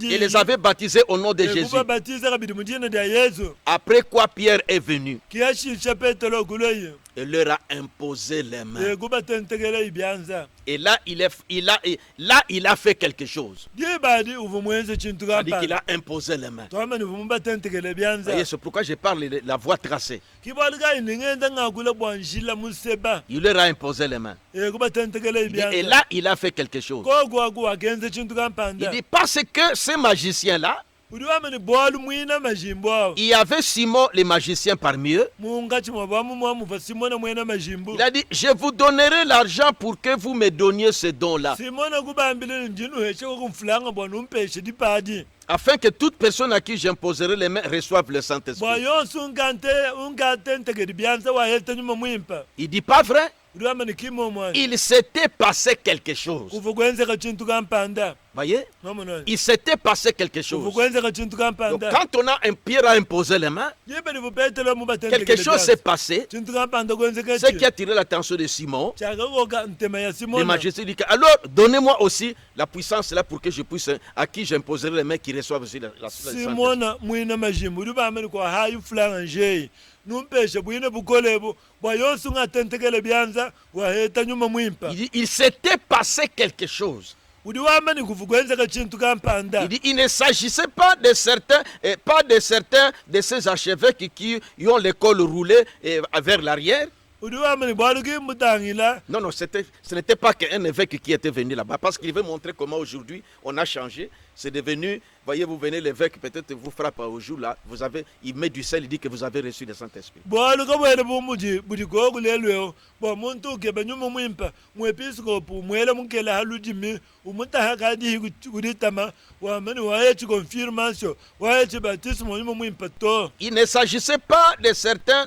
et les avait baptisés au nom de Jésus. Après quoi Pierre est venu et leur a imposé les mains. Et là, il a fait quelque chose. C'est-à-dire qu'il a imposé les mains. C'est pourquoi je parle de la voie tracée. Il leur a imposé les mains. Et là, il a fait quelque chose. Il dit parce que ces magiciens-là, il y avait Simon le magicien parmi eux. Il a dit, je vous donnerai l'argent pour que vous me donniez ce don-là. Afin que toute personne à qui j'imposerai les mains reçoive le Saint-Esprit. Il dit pas vrai? Il s'était passé quelque chose. Voyez? Il s'était passé quelque chose. Donc quand on a Pierre a imposé les mains, quelque chose s'est passé. Ce qui a attiré l'attention de Simon. Le magicien dit alors donnez-moi aussi la puissance là pour que je puisse, à qui j'imposerai les mains qui reçoivent aussi la Saint-Esprit. Il s'était passé quelque chose. Il dit, il ne s'agissait pas de certains de ces archevêques qui ont le col roulé vers l'arrière. Non, ce n'était pas qu'un évêque qui était venu là-bas, parce qu'il veut montrer comment aujourd'hui on a changé. C'est devenu, voyez, vous venez l'évêque, peut-être vous frappe au jour là, il met du sel, il dit que vous avez reçu le Saint-Esprit. Il ne s'agissait pas de certains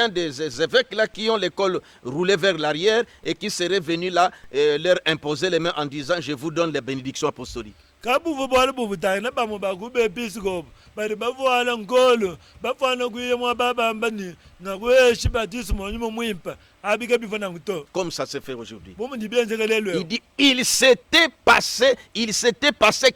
des évêques là qui ont l'école roulée vers l'arrière et qui seraient venus là leur imposer les mains en disant je vous donne les bénédictions apostoliques. kabuvo bwala buvutana bamwe bakube episcopo bali bavuala nkolo bafana kuyemwa babambani ngakweshi batismo nyuma mwimpa abika bifana nguto. Comme ça se fait aujourd'hui. Il dit il s'était passé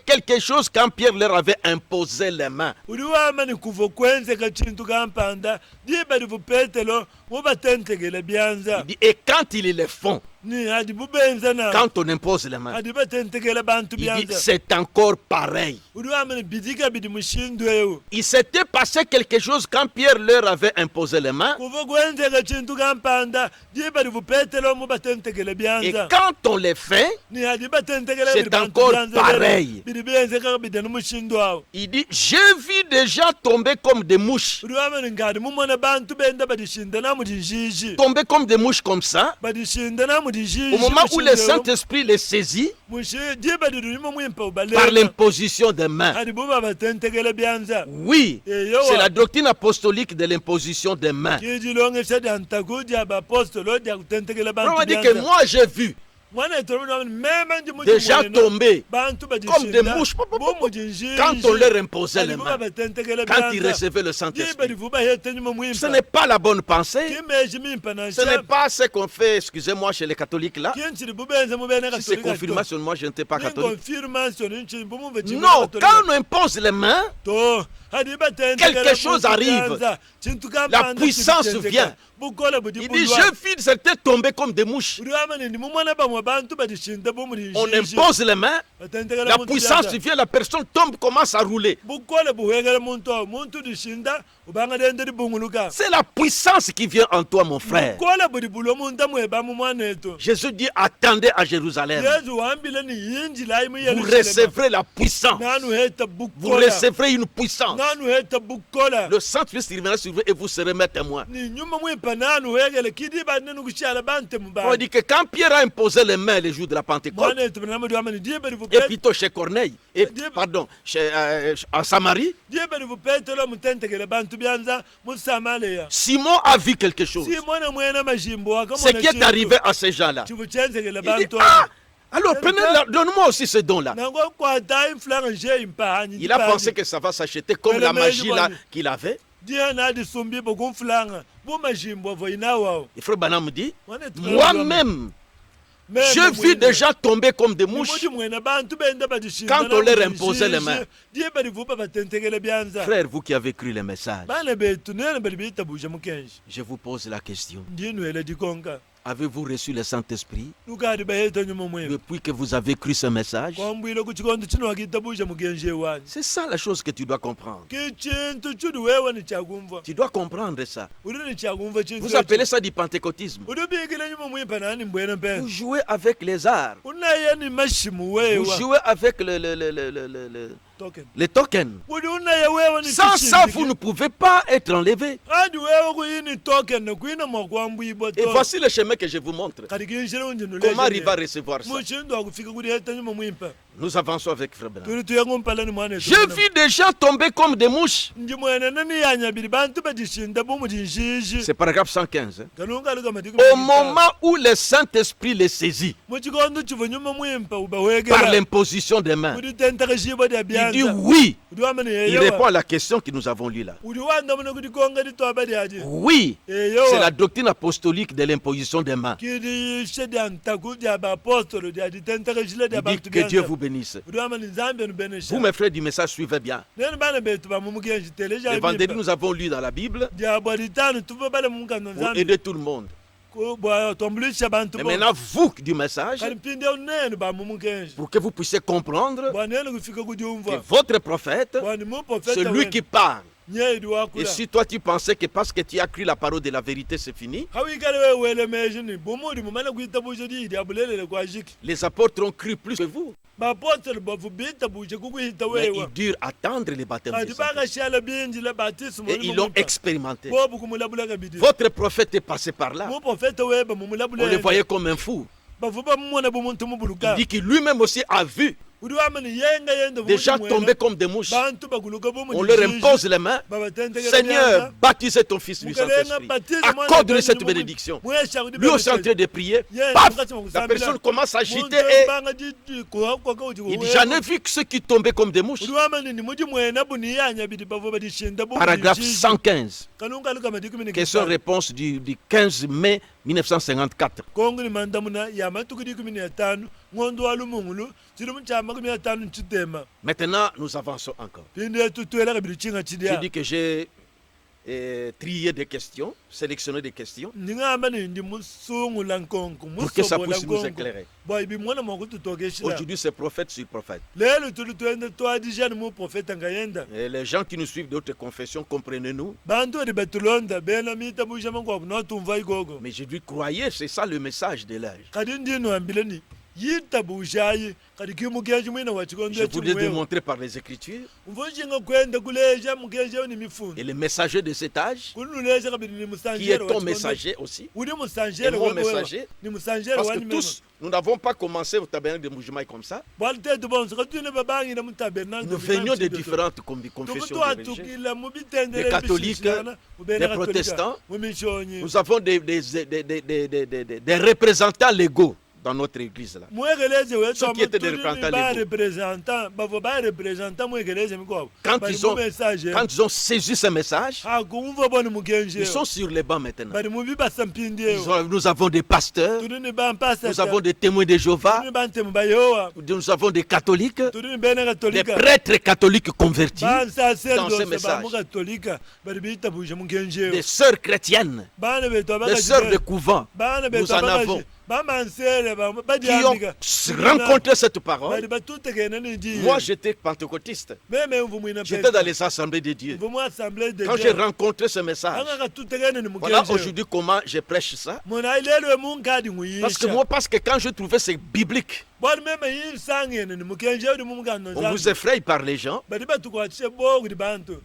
quelque chose quand Pierre leur avait imposé les mains. Uliwamani kuvo kwenze kachintu kampanda die bali vupetelo mubatentengele byanza. Il dit et quand ils le font, quand on impose les mains, il dit c'est encore pareil. Il s'était passé quelque chose quand Pierre leur avait imposé les mains. Et quand on les fait, c'est encore pareil. Il dit j'ai vu des gens tomber comme des mouches. Tomber comme des mouches comme ça. Au moment où le Saint-Esprit les saisit par l'imposition des mains. Oui, c'est la doctrine apostolique de l'imposition des mains. On dit que moi j'ai vu des gens tomber comme des mouches quand on leur imposait les mains, quand ils recevaient le Saint-Esprit. Ce n'est pas la bonne pensée. Ce n'est pas ce qu'on fait, excusez-moi, chez les catholiques là. Si c'est confirmation, moi je n'étais pas catholique. Non, quand on impose les mains, quelque chose arrive. La puissance vient. Il dit, je vis certains tomber comme des mouches. On impose les mains, la puissance vient, la personne tombe, commence à rouler. C'est la puissance qui vient en toi, mon frère. Jésus dit, attendez à Jérusalem. Vous recevrez la puissance. Vous recevrez une puissance. Le Saint-Esprit reviendra sur vous et vous serez mes témoins. On dit que quand Pierre a imposé les mains les jours de la Pentecôte, et plutôt chez Corneille, pardon, en Samarie, Simon a vu quelque chose. Ce qui est arrivé à ces gens-là. Il dit, alors donne-moi aussi ce don-là. Il a pensé que ça va s'acheter comme la magie là qu'il avait. Et Frère Branham dit, moi-même, je vis des gens tomber comme des mouches quand on leur imposait les mains. Frère, vous qui avez cru les messages, je vous pose la question. Avez-vous reçu le Saint-Esprit depuis que vous avez cru ce message? C'est ça la chose que tu dois comprendre. Tu dois comprendre ça. Vous appelez ça du pentecôtisme. Vous jouez avec les arts. Vous jouez avec les tokens. Sans ça, vous ne pouvez pas être enlevé. Et voici le chemin que je vous montre. Comment arriver à recevoir ça? Nous avançons avec Frère Branham. Je vis des gens tomber comme des mouches. C'est paragraphe 115. Au moment où le Saint-Esprit les saisit par l'imposition des mains, il dit oui. Il répond à la question que nous avons lue là. Oui, c'est la doctrine apostolique de l'imposition des mains. Il dit que Dieu vous bénisse. Vous, mes frères du message, suivez bien. Le vendredi, nous avons lu dans la Bible pour aider tout le monde. Et maintenant, vous du message, pour que vous puissiez comprendre que votre prophète, c'est lui qui parle. Et si toi tu pensais que parce que tu as cru la parole de la vérité c'est fini, les apôtres ont cru plus que vous. Mais ils durent attendre les baptêmes du Saint-Esprit. Et ils l'ont expérimenté. Votre prophète est passé par là. On le voyait comme un fou. Il dit qu'il lui-même aussi a vu Des gens tombés comme des mouches. On leur impose les mains. Seigneur, baptisez ton fils du Saint-Esprit. Accorde-lui cette bénédiction. Lui aussi en train de prier. Paf, la personne commence à agiter et il dit, j'en ai vu que ceux qui tombaient comme des mouches. Paragraphe 115. Question-réponse du 15 mai 1954. Maintenant, nous avançons encore. Je dis que j'ai trié des questions, sélectionné des questions pour que ça puisse nous éclairer. Aujourd'hui, c'est prophète sur prophète. Et les gens qui nous suivent d'autres confessions, comprenez-nous. Mais je dis, croyez, c'est ça le message de l'âge. Je voulais démontrer par les Écritures et les messagers de cet âge, qui est ton messager aussi, et mon messager, parce que tous, nous n'avons pas commencé au tabernacle de Mbuji-Mayi comme ça. Nous venions de différentes confessions religieuses, des catholiques, des protestants. Nous avons des représentants légaux dans notre église là. Ceux qui étaient des représentants légaux. Quand ils ont saisi ce message, ils sont sur les bancs maintenant. Nous avons des pasteurs, nous avons des témoins de Jéhovah, nous avons des catholiques, des prêtres catholiques convertis dans ce message, des sœurs chrétiennes, des sœurs de couvent. Nous en avons qui ont rencontré cette parole. Moi, j'étais pentecôtiste. J'étais dans les assemblées de Dieu. Quand j'ai rencontré ce message, voilà aujourd'hui comment je prêche ça. Parce que quand je trouvais c'est biblique, on vous effraie par les gens.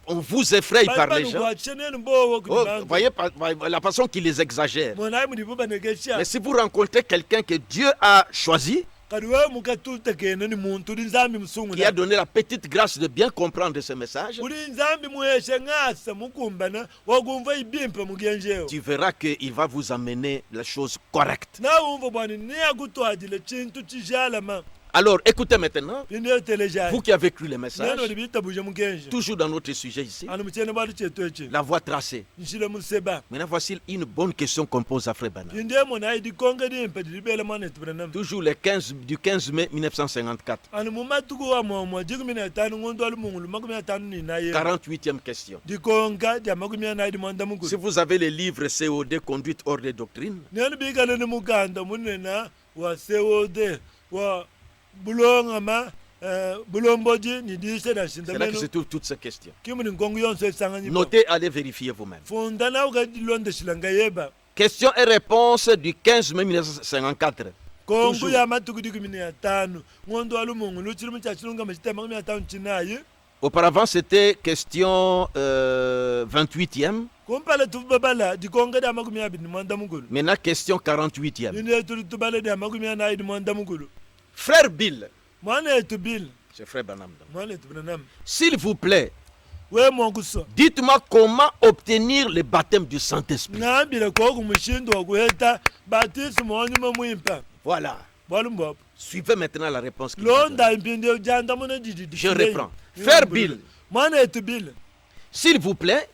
On vous effraie par les gens. Vous voyez la façon qu'ils les exagèrent. Mais si vous rencontrez quelqu'un que Dieu a choisi, qui a donné la petite grâce de bien comprendre ce message, tu verras qu'il va vous amener la chose correcte. Alors, écoutez maintenant, vous qui avez cru le message, toujours dans notre sujet ici, la voie tracée. Maintenant, voici une bonne question qu'on pose à Frère Branham. Toujours du 15 mai 1954. 48e question. Si vous avez les livres COD, Conduite hors des doctrines, c'est là que se trouvent toutes ces questions. Notez, allez vérifier vous-même. Question et réponse du 15 mai 1954. Auparavant, c'était question 28e. Maintenant, question 48e. Frère Bill, c'est Frère Branham. S'il vous plaît, dites-moi comment obtenir le baptême du Saint-Esprit. Voilà. Suivez maintenant la réponse. Je reprends. Frère Bill, s'il vous plaît,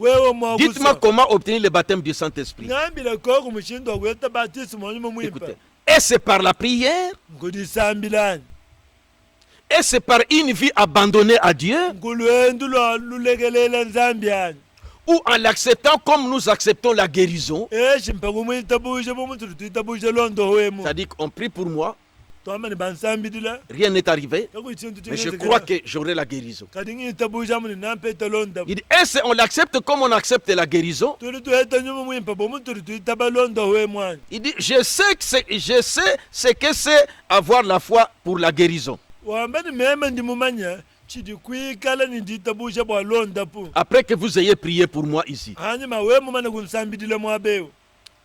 dites-moi comment obtenir le baptême du Saint-Esprit. Écoutez, est-ce par la prière? Est-ce par une vie abandonnée à Dieu? Ou en l'acceptant comme nous acceptons la guérison? C'est-à-dire qu'on prie pour moi, rien n'est arrivé, mais je crois que j'aurai la guérison. Il dit, est-ce qu'on l'accepte comme on accepte la guérison? Il dit, je sais ce que c'est avoir la foi pour la guérison. Après que vous ayez prié pour moi ici,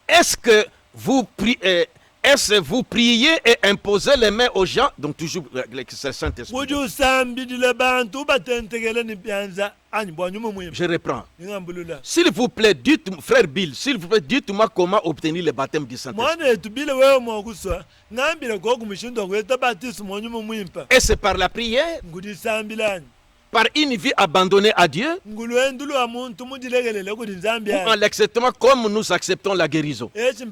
est-ce que vous priez, Est-ce que vous priez et imposez les mains aux gens? Donc toujours le Saint-Esprit. Je reprends. S'il vous plaît, dites, frère Bill, s'il vous plaît, dites-moi comment obtenir le baptême du Saint-Esprit. Et c'est par la prière? Par une vie abandonnée à Dieu? Ou en l'acceptant comme nous acceptons la guérison? Est-ce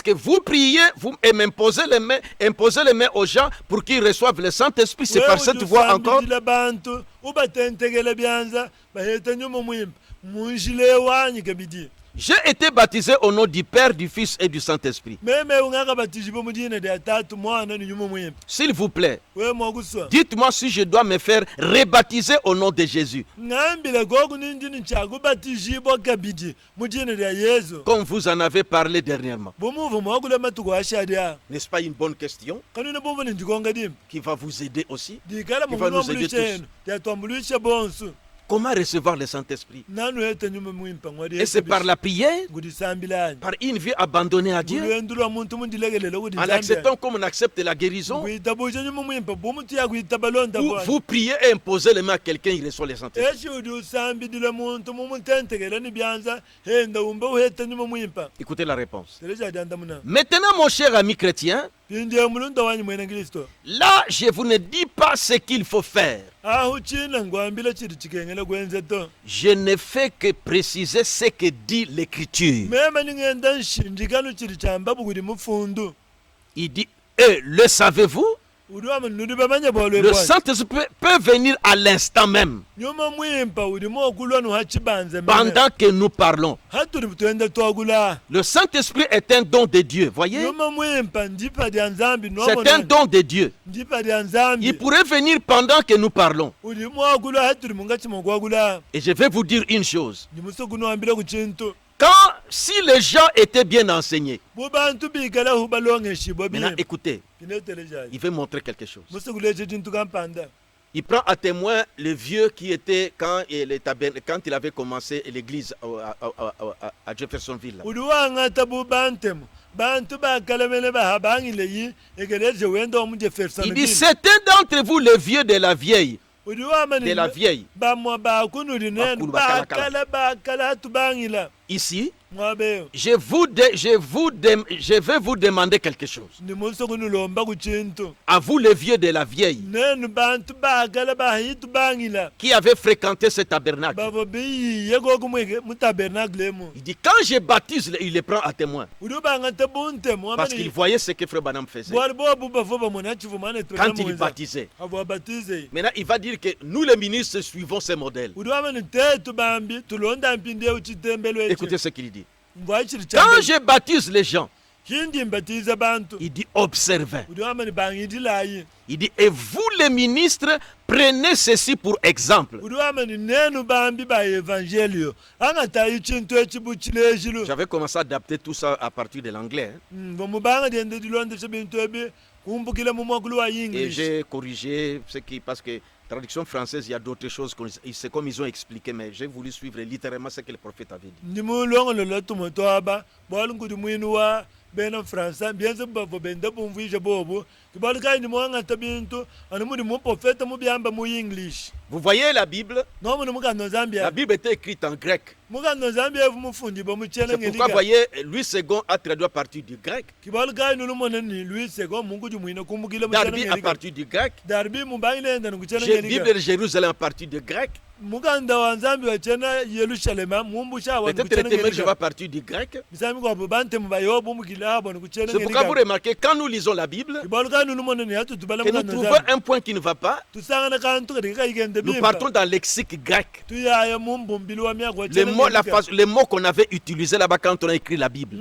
que vous priez et m'imposez les mains aux gens pour qu'ils reçoivent le Saint-Esprit? C'est par cette voie encore? J'ai été baptisé au nom du Père, du Fils et du Saint-Esprit. S'il vous plaît, dites-moi si je dois me faire rebaptiser au nom de Jésus. Comme vous en avez parlé dernièrement. N'est-ce pas une bonne question qui va vous aider aussi, qui va nous aider tous? Comment recevoir le Saint-Esprit? Et c'est par la prière, par une vie abandonnée à Dieu, en acceptant comme on accepte la guérison. Vous priez et imposez les mains à quelqu'un, il reçoit le Saint-Esprit. Écoutez la réponse. Maintenant, mon cher ami chrétien, là, je vous ne dis pas ce qu'il faut faire. Je ne fais que préciser ce que dit l'Écriture. Il dit, le savez-vous? Le Saint-Esprit peut venir à l'instant même, pendant que nous parlons. Le Saint-Esprit est un don de Dieu, voyez? C'est un don de Dieu. Il pourrait venir pendant que nous parlons. Et je vais vous dire une chose. Si les gens étaient bien enseignés, maintenant écoutez, il veut montrer quelque chose. Il prend à témoin le vieux qui était quand il avait commencé l'église à Jeffersonville. Il dit, certains d'entre vous, les vieux de la vieille, ici, je vais vous demander quelque chose. À vous les vieux de la vieille qui avez fréquenté ce tabernacle. Il dit, quand je baptise, il les prend à témoin. Parce qu'il voyait ce que Frère Branham faisait quand il baptisait. Maintenant, il va dire que nous les ministres suivons ce modèle. Écoutez ce qu'il dit. Quand je baptise les gens, il dit observez. Il dit, et vous les ministres, prenez ceci pour exemple. J'avais commencé à adapter tout ça à partir de l'anglais. Et j'ai corrigé ce qui, parce que traduction française, il y a d'autres choses, c'est comme ils ont expliqué, mais j'ai voulu suivre littéralement ce que le prophète avait dit. Vous voyez la Bible? La Bible était écrite en grec. C'est pourquoi, vous voyez, Louis II a traduit à partir du grec. Darby à partir du grec. Bible de Jérusalem à partir du grec. Peut-être je vais partir du grec. C'est pourquoi vous remarquez, quand nous lisons la Bible, que nous trouvons un point qui ne va pas, nous partons dans le lexique grec. Les mots qu'on avait utilisés là-bas quand on a écrit la Bible.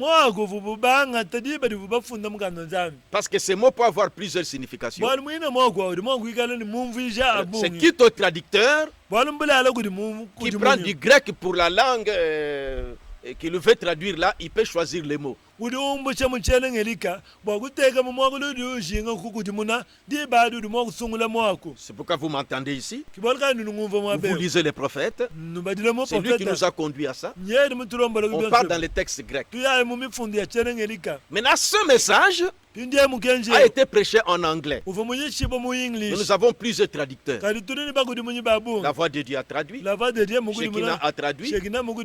Parce que ces mots peuvent avoir plusieurs significations. C'est qui ton traducteur qui prend du grec pour la langue qui le veut traduire là, il peut choisir les mots. C'est pourquoi vous m'entendez ici. Vous lisez les prophètes. C'est lui qui nous a conduit à ça. On part dans les textes grecs. Maintenant, ce message a été prêché en anglais. Nous avons plusieurs traducteurs. La voix de Dieu a traduit. Shekinah a traduit. Et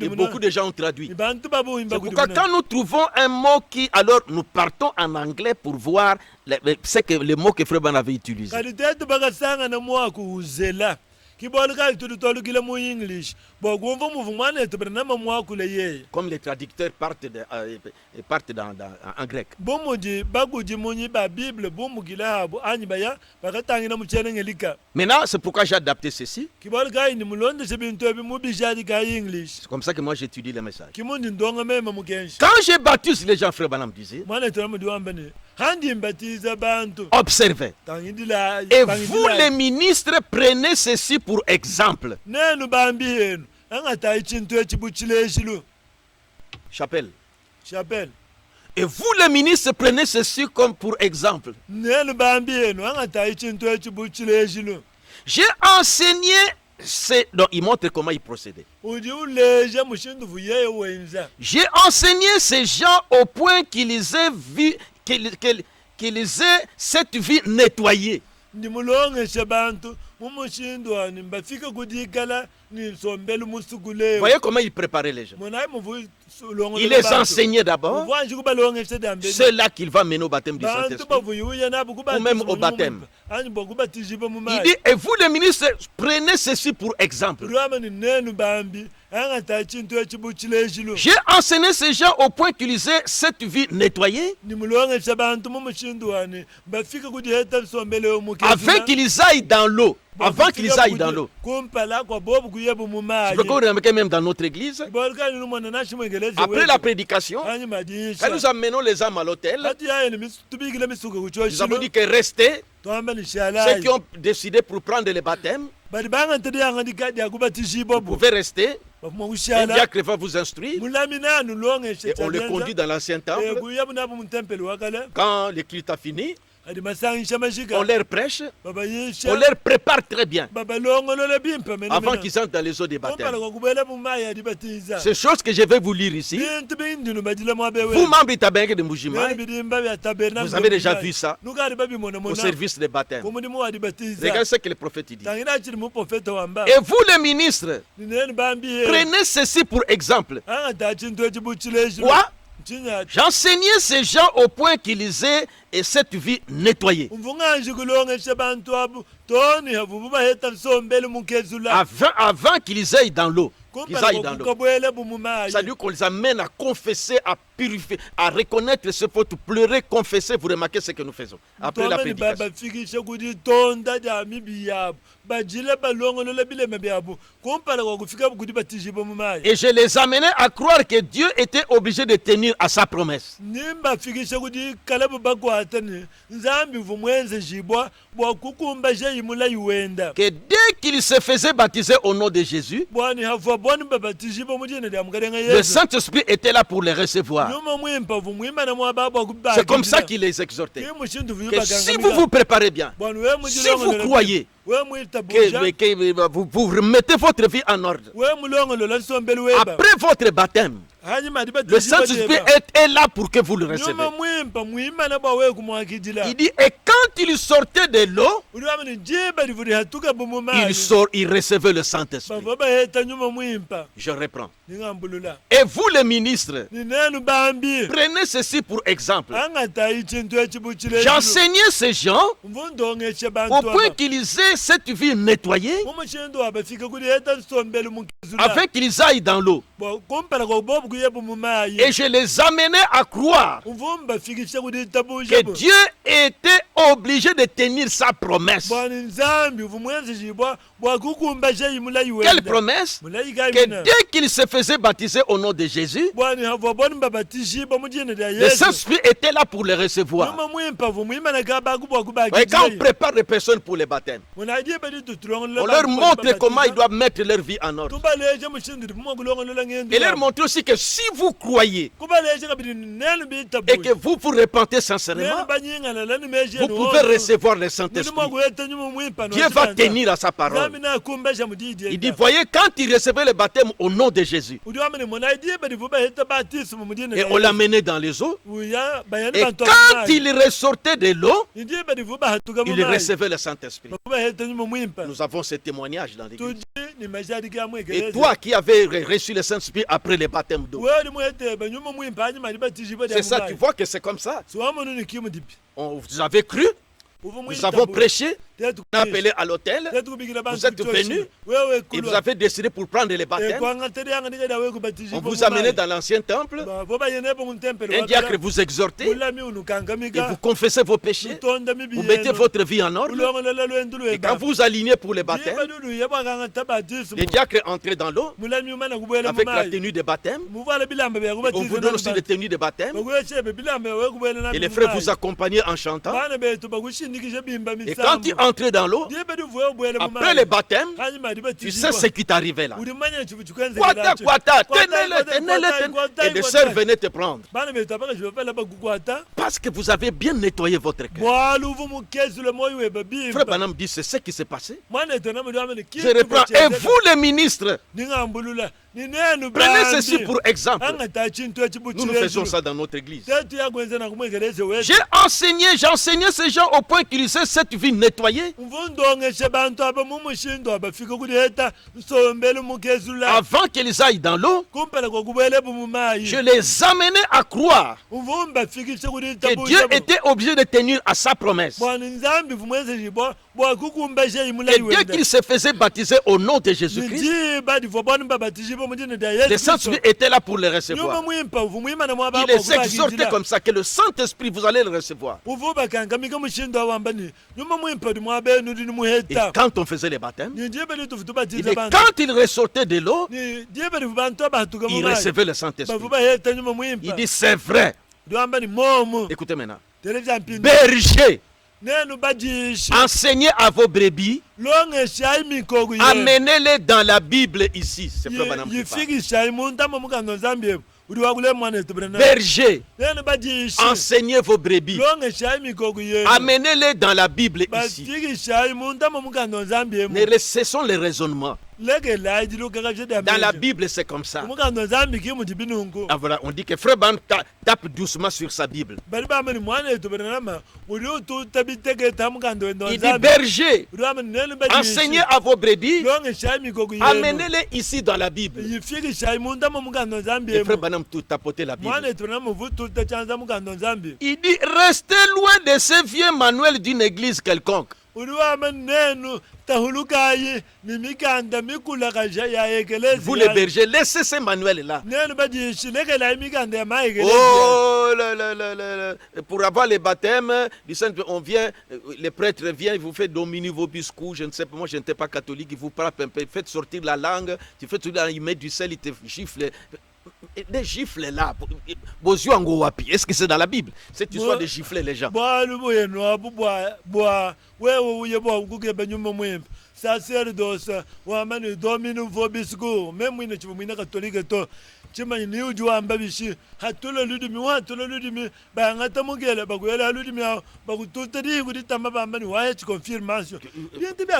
beaucoup de gens ont traduit. C'est pourquoi quand nous trouvons un mot qui, alors nous partons en anglais pour voir les mots que Frère Branham avait utilisés. Comme les traducteurs partent en grec. Maintenant, c'est pourquoi j'ai adapté ceci. C'est comme ça que moi j'étudie le message. Quand je baptise les gens, Frère Branham disait, observez. Et vous les ministres, prenez ceci pour exemple. Chapelle. Et vous les ministres, prenez ceci comme pour exemple. J'ai enseigné, donc il montre comment il procédait. J'ai enseigné ces gens au point qu'ils aient vu, qu'ils aient cette vie nettoyée. Voyez comment il préparait les gens. Il les enseignait d'abord. C'est là qu'il va mener au baptême du Saint-Esprit. Ou même au baptême. Il dit, et vous les ministres, prenez ceci pour exemple. J'ai enseigné ces gens au point qu'ils aient cette vie nettoyée, afin qu'ils aillent dans l'eau. Avant qu'ils aillent dans l'eau. Je peux remarquer même dans notre église, après la prédication, quand nous amenons les âmes à l'hôtel, nous avons dit que restez, ceux qui ont décidé pour prendre le baptême, vous pouvez rester. Un diacre va vous instruire et on le conduit dans l'ancien temple. Quand le culte a fini, on leur prêche, on leur prépare très bien avant qu'ils entrent dans les eaux des baptêmes. C'est chose que je vais vous lire ici. Vous, membres du tabernacle de Mujima, vous avez déjà vu ça au service des baptêmes. Regardez ce que le prophète dit. Et vous les ministres, prenez ceci pour exemple. Quoi? J'enseignais ces gens au point qu'ils aient cette vie nettoyée. Avant qu'ils aillent dans l'eau. Ça dit qu'on les amène à confesser, à purifier, à reconnaître ce faute, pleurer, confesser. Vous remarquez ce que nous faisons après la prédication. Et je les amenais à croire que Dieu était obligé de tenir à sa promesse. Que dès qu'ils se faisaient baptiser au nom de Jésus, le Saint-Esprit était là pour les recevoir. C'est comme ça qu'il les exhortait. Que si vous vous préparez bien, si vous croyez, que vous remettez votre vie en ordre, après votre baptême, le Saint-Esprit est là pour que vous le recevez. Il dit, et quand il sortait de l'eau, il recevait le Saint-Esprit. Je reprends. Et vous les ministres, prenez ceci pour exemple. J'enseignais ces gens au point qu'ils aient cette vie nettoyée, afin qu'ils aillent dans l'eau. Et je les amenais à croire que Dieu était obligé de tenir sa promesse. Quelle promesse? Que dès qu'ils se faisaient baptiser au nom de Jésus, le Saint-Esprit était là pour les recevoir. Et quand on prépare les personnes pour le baptême, on leur montre comment ils doivent mettre leur vie en ordre. Et leur montrer aussi que si vous croyez et que vous vous repentez sincèrement, vous pouvez recevoir le Saint-Esprit. Dieu va tenir à sa parole. Il dit, voyez, quand il recevait le baptême au nom de Jésus, et on l'amenait dans les eaux, et quand il ressortait de l'eau, il recevait le Saint-Esprit. Nous avons ce témoignage dans l'Église. Et toi qui avais reçu le Saint-Esprit après le baptême d'eau, c'est ça, tu vois que c'est comme ça. Vous avez cru, nous avons prêché, on a appelé à l'hôtel, vous êtes venus et vous avez décidé pour prendre le baptême. On vous a amené dans l'ancien temple, un diacre vous exhortait et vous confessez vos péchés, vous mettez votre vie en ordre. Et quand vous alignez pour le baptême, les diacres entraient dans l'eau avec la tenue de baptême. On vous donne aussi la tenue de baptême. Et les frères vous accompagnaient en chantant. Et quand tu entres dans l'eau, après le baptême, tu sais ce qui t'arrivait là. Tenez-le. Et les sœurs venaient te prendre. Parce que vous avez bien nettoyé votre cœur. Frère Branham dit, c'est ce qui s'est passé. Je reprends. Et vous les ministres, prenez ceci pour exemple. Nous faisons ça dans notre église. J'ai enseigné ces gens au point qu'ils aient cette vie nettoyée. Avant qu'ils aillent dans l'eau, je les amenais à croire que Dieu était obligé de tenir à sa promesse. Et dès qu'ils se faisaient baptiser au nom de Jésus-Christ, le Saint-Esprit était là pour les recevoir. Il les exhortait comme ça, que le Saint-Esprit, vous allez le recevoir. Et quand on faisait les baptêmes, il dit, quand il ressortait de l'eau, il recevait le Saint-Esprit. Il dit, c'est vrai. Écoutez maintenant. Berger, enseignez à vos brebis, amenez-les dans la Bible ici. C'est Frère Branham qui parle. Berger, enseignez vos brebis, amenez-les dans la Bible ici. Mais ce sont les raisonnements. Dans la Bible, c'est comme ça. Ah, voilà, on dit que Frère Branham tape doucement sur sa Bible. Il dit, berger, enseignez à vos brebis, amenez-les ici dans la Bible. Et Frère Branham tout tapoter la Bible. Il dit, restez loin de ces vieux manuels d'une église quelconque. Vous les bergers, laissez ces manuels-là. Oh là là là là. Pour avoir les baptêmes, on vient, les prêtres viennent, ils vous font domini vobiscus, je ne sais pas, moi je n'étais pas catholique, ils vous frappent un peu, ils font sortir la langue, tu fais tout là, ils mettent du sel, ils te giflent. Des gifles là, est-ce que c'est dans la Bible? Cette histoire de gifler les gens.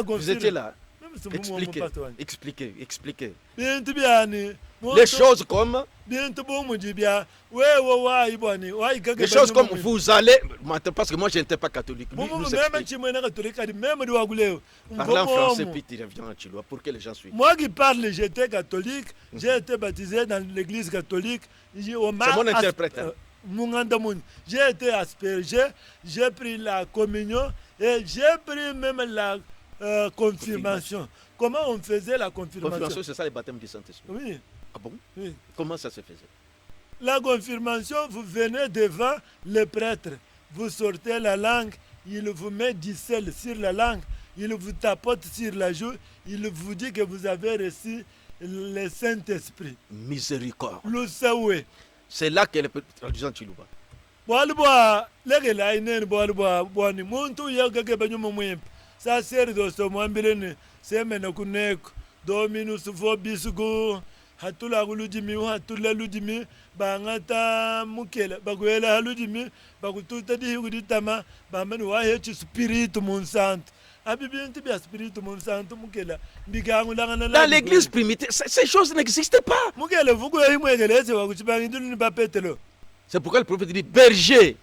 Vous étiez là. Expliquez. Les choses comme vous allez, parce que moi je n'étais pas catholique. Parle en français puis tu reviens en chinois pour que les gens suivent. Moi qui parle, j'étais catholique, j'ai été baptisé dans l'église catholique. C'est mon interprète. J'ai été aspergé, j'ai pris la communion et j'ai pris même la confirmation. Comment on faisait la confirmation? Confirmation, c'est ça le baptême du Saint-Esprit. Oui. Ah bon? Oui. Comment ça se faisait? La confirmation, vous venez devant le prêtre, vous sortez la langue, il vous met du sel sur la langue, il vous tapote sur la joue, il vous dit que vous avez reçu le Saint-Esprit. Miséricorde. Le saoué. C'est là que le traduisant Chilouba. Ça sert de ce mwambirene, c'est menakunek, dominus vobisgo, hatula kuludimi hatula ludimi bangata mukela bakwela haludimi bakututa di kuditama bamani wa hechi spirit monsanto abibinti bia spirit monsanto mukela bigangu langana Dans l'église primitive, ces choses n'existaient pas. mukela vuku yimwekeleze wakuchibangi ndini bapetelo. C'est pourquoi le prophète dit, berger,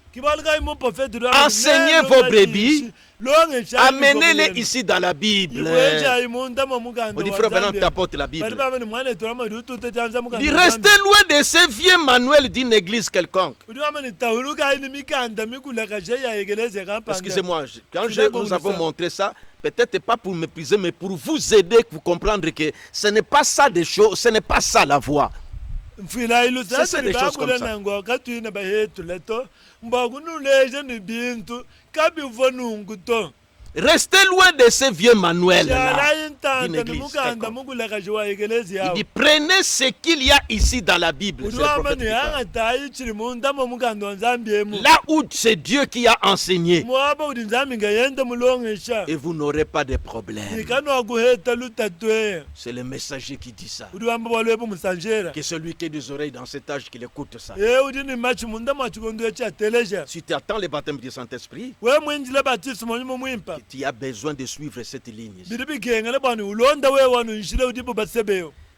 enseignez vos brebis, amenez-les ici dans la Bible. On dit, frère, maintenant t'apportes la Bible. Il dit, restez loin de ces vieux manuels d'une église quelconque. Excusez-moi, quand nous avons montré ça, peut-être pas pour mépriser, mais pour vous aider, pour comprendre que ce n'est pas ça des choses, ce n'est pas ça la voie. C'est des choses comme ça. Restez loin de ces vieux manuels-là d'une église. Il dit, prenez ce qu'il y a ici dans la Bible. Là où c'est Dieu qui a enseigné. Et vous n'aurez pas de problème. C'est le messager qui dit ça. Que celui qui a des oreilles dans cet âge, qu'il écoute ça. Si tu attends le baptême du Saint-Esprit, tu as besoin de suivre cette ligne.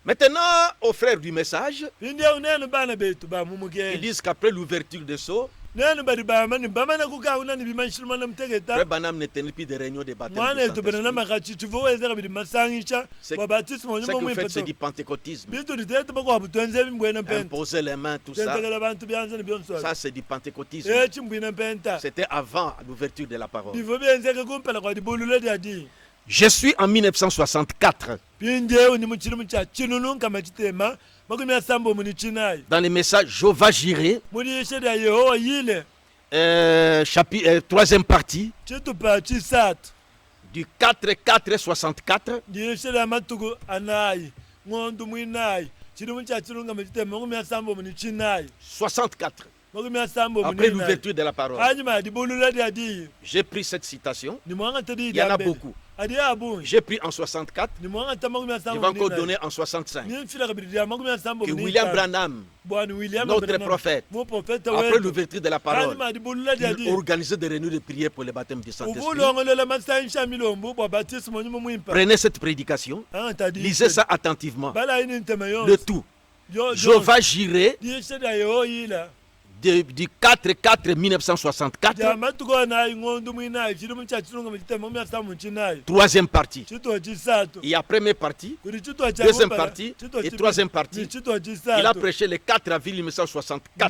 Maintenant, aux frères du message, ils disent qu'après l'ouverture des sceaux, Frère Branham ne tenait plus de réunions de baptême. Ce que vous faites, c'est du pentecôtisme. Imposer les mains, tout ça. Ça, c'est du pentecôtisme. C'était avant l'ouverture de la parole. Je suis en 1964. Dans les messages Jéhovah Jireh, troisième partie, du 4-4-64, après l'ouverture de la parole. J'ai pris cette citation. Il y en a beaucoup. J'ai pris en 64. Je vais encore donner en 65. Que William Branham, notre prophète, après l'ouverture de la parole, il organisait des réunions de prière pour le baptême du Saint-Esprit. Prenez cette prédication, lisez ça attentivement. Le tout. Jéhovah Jireh, du 4-4-1964, troisième partie. Il y a première partie, deuxième partie et troisième partie. Il a prêché le 4 avril 1964.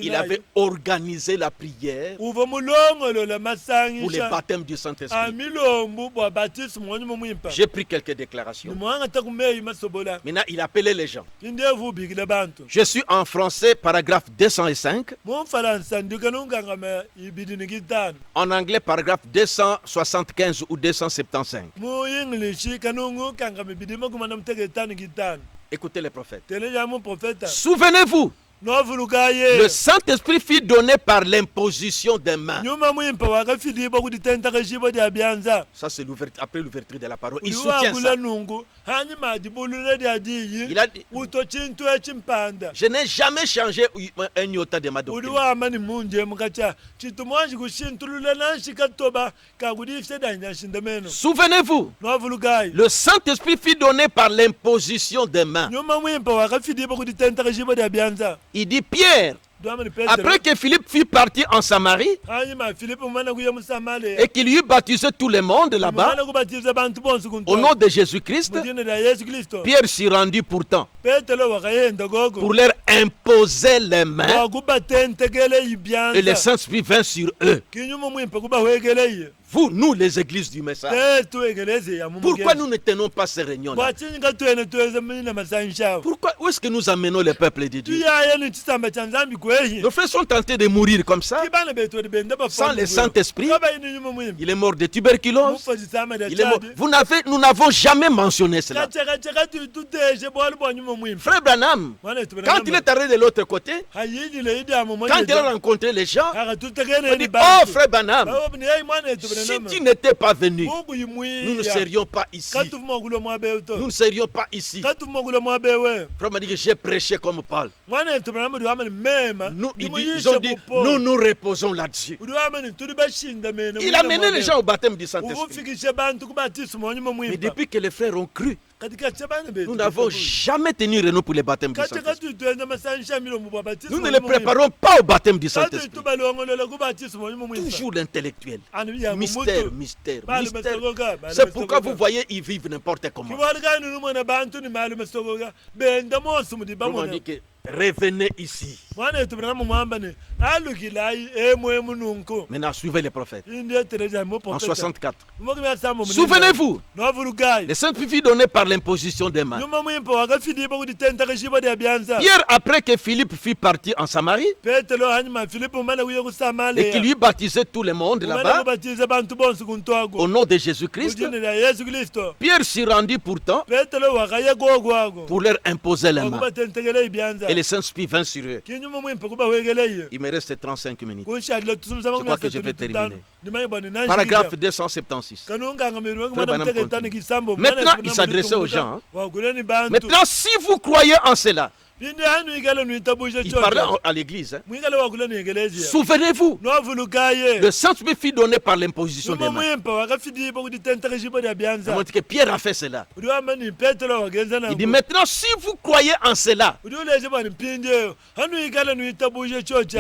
Il avait organisé la prière pour le baptême du Saint-Esprit. J'ai pris quelques déclarations. Maintenant, il appelait les gens. Je suis en français, paragraphe 205. En anglais, paragraphe 275 ou 275. Écoutez les prophètes. Souvenez-vous, le Saint-Esprit fut donné par l'imposition des mains. Ça, c'est après l'ouverture de la parole. Il soutient ça. Il a dit, je n'ai jamais changé un iota de ma doctrine. Souvenez-vous, le Saint-Esprit fut donné par l'imposition des mains. Il dit, Pierre, après que Philippe fut parti en Samarie et qu'il eut baptisé tout le monde là-bas, au nom de Jésus-Christ, Pierre s'y rendit pourtant pour leur imposer les mains et le Saint-Esprit vint sur eux. Vous, nous, les églises du message, pourquoi nous ne tenons pas ces réunions-là? Pourquoi? Où est-ce que nous amenons le peuple de Dieu? Nos frères sont tentés de mourir comme ça, sans le Saint-Esprit. Il est mort de tuberculose. Il est mort. Nous n'avons jamais mentionné cela. Frère Branham, quand il est arrivé de l'autre côté, quand il a rencontré les gens, il a dit, oh frère Branham, si tu n'étais pas venu, nous ne serions pas ici. Nous ne serions pas ici. Frère m'a dit que j'ai prêché comme Paul. Ils ont dit, nous reposons là-dessus. Il a mené les gens au baptême du Saint-Esprit. Mais depuis que les frères ont cru, nous n'avons jamais tenu réunion pour le baptême du Saint-Esprit. Nous ne les préparons pas au baptême du Saint-Esprit. Toujours l'intellectuel. Mystère, mystère, mystère. C'est pourquoi vous voyez, ils vivent n'importe comment. On dit que revenez ici. Maintenant, suivez les prophètes. En 64. Souvenez-vous, les saintes filles données par l'imposition des mains. Pierre, après que Philippe fut parti en Samarie, et qu'il lui baptisait tout le monde là-bas, au nom de Jésus-Christ, Pierre s'y rendit pourtant pour leur imposer les mains. Et les saints filles vinrent sur eux. Il me reste 35 minutes. Je crois que je vais terminer. Paragraphe 276. Maintenant, il s'adressait aux gens. Maintenant, si vous croyez en cela, il parlait à l'église. Souvenez-vous, le Saint-Esprit fut donné par l'imposition des mains. Ça montre que Pierre a fait cela. Il dit maintenant, si vous croyez en cela, il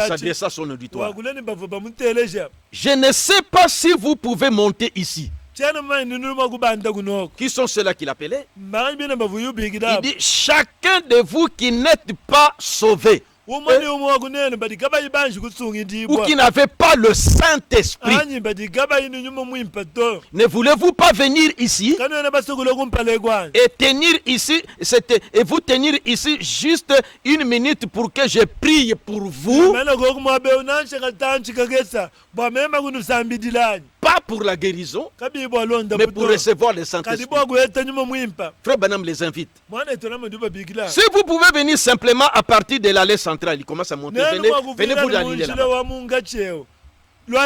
s'adressa à son auditoire. Je ne sais pas si vous pouvez monter ici. Qui sont ceux-là qu'il appelait? Il dit chacun de vous qui n'êtes pas sauvé ou qui n'avez pas le Saint-Esprit, ne voulez-vous pas venir ici et vous tenir ici juste une minute pour que je prie pour vous? Pas pour la guérison, mais pour recevoir le Saint-Esprit. Frère Branham les invite. Si vous pouvez venir simplement à partir de l'allée centrale, il commence à monter. Venez-vous d'allier là-bas. Peu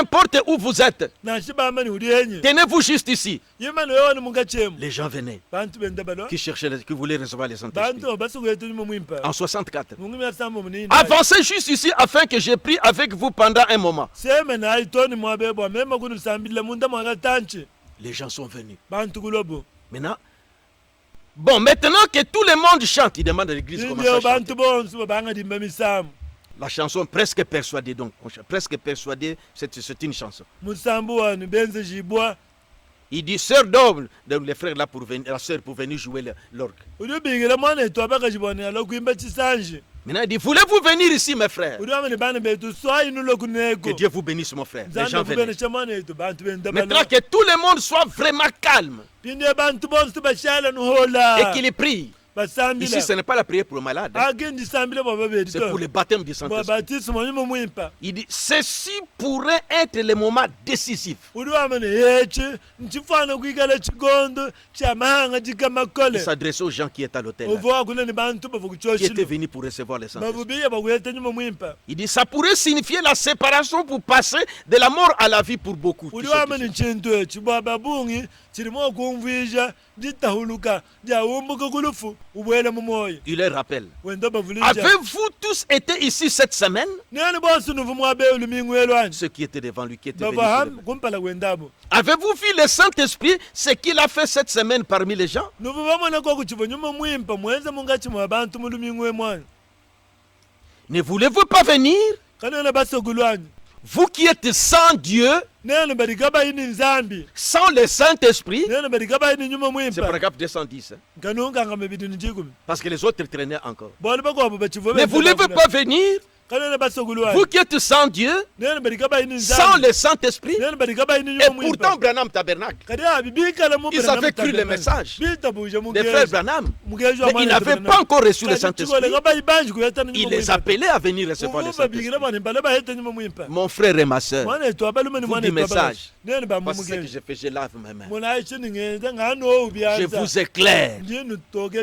importe où vous êtes, tenez-vous juste ici. Les gens venaient qui voulaient recevoir les Saint-Esprit. En 64. Avancez juste ici afin que je prie avec vous pendant un moment. Les gens sont venus. Maintenant, que tout le monde chante, il demande à l'église comment ça chante. La chanson Presque persuadé, donc. Presque persuadé, c'est une chanson. Il dit, sœur Doble, les frères là pour venir, la sœur pour venir jouer l'orgue. Maintenant, il dit, voulez-vous venir ici, mes frères? Que Dieu vous bénisse, mon frère. Les gens venaient. Maintenant, que tout le monde soit vraiment calme et qu'il prie. Ici, ce n'est pas la prière pour le malade. C'est pour le baptême du Saint-Esprit. Il dit, ceci pourrait être le moment décisif. Il s'adressait aux gens qui étaient à l'hôtel, qui étaient venus pour recevoir le Saint-Esprit. Il dit, ça pourrait signifier la séparation pour passer de la mort à la vie pour beaucoup. Il leur rappelle. Avez-vous tous été ici cette semaine? Ceux qui étaient devant lui, qui étaient venus. Avez-vous vu le Saint-Esprit, ce qu'il a fait cette semaine parmi les gens? Ne voulez-vous pas venir? Vous qui êtes sans Dieu, sans le Saint-Esprit, c'est paragraphe 210. Parce que les autres traînaient encore. Ne voulez-vous pas venir? Vous qui êtes sans Dieu, sans le Saint-Esprit, et pourtant Branham Tabernacle, ils avaient cru le message des frères Branham, mais ils n'avaient pas encore reçu le Saint-Esprit. Il les appelait à venir recevoir le Saint-Esprit. Mon frère et ma soeur, vous dites message. Voici ce que je fais, je lave mes mains. Je vous éclaire.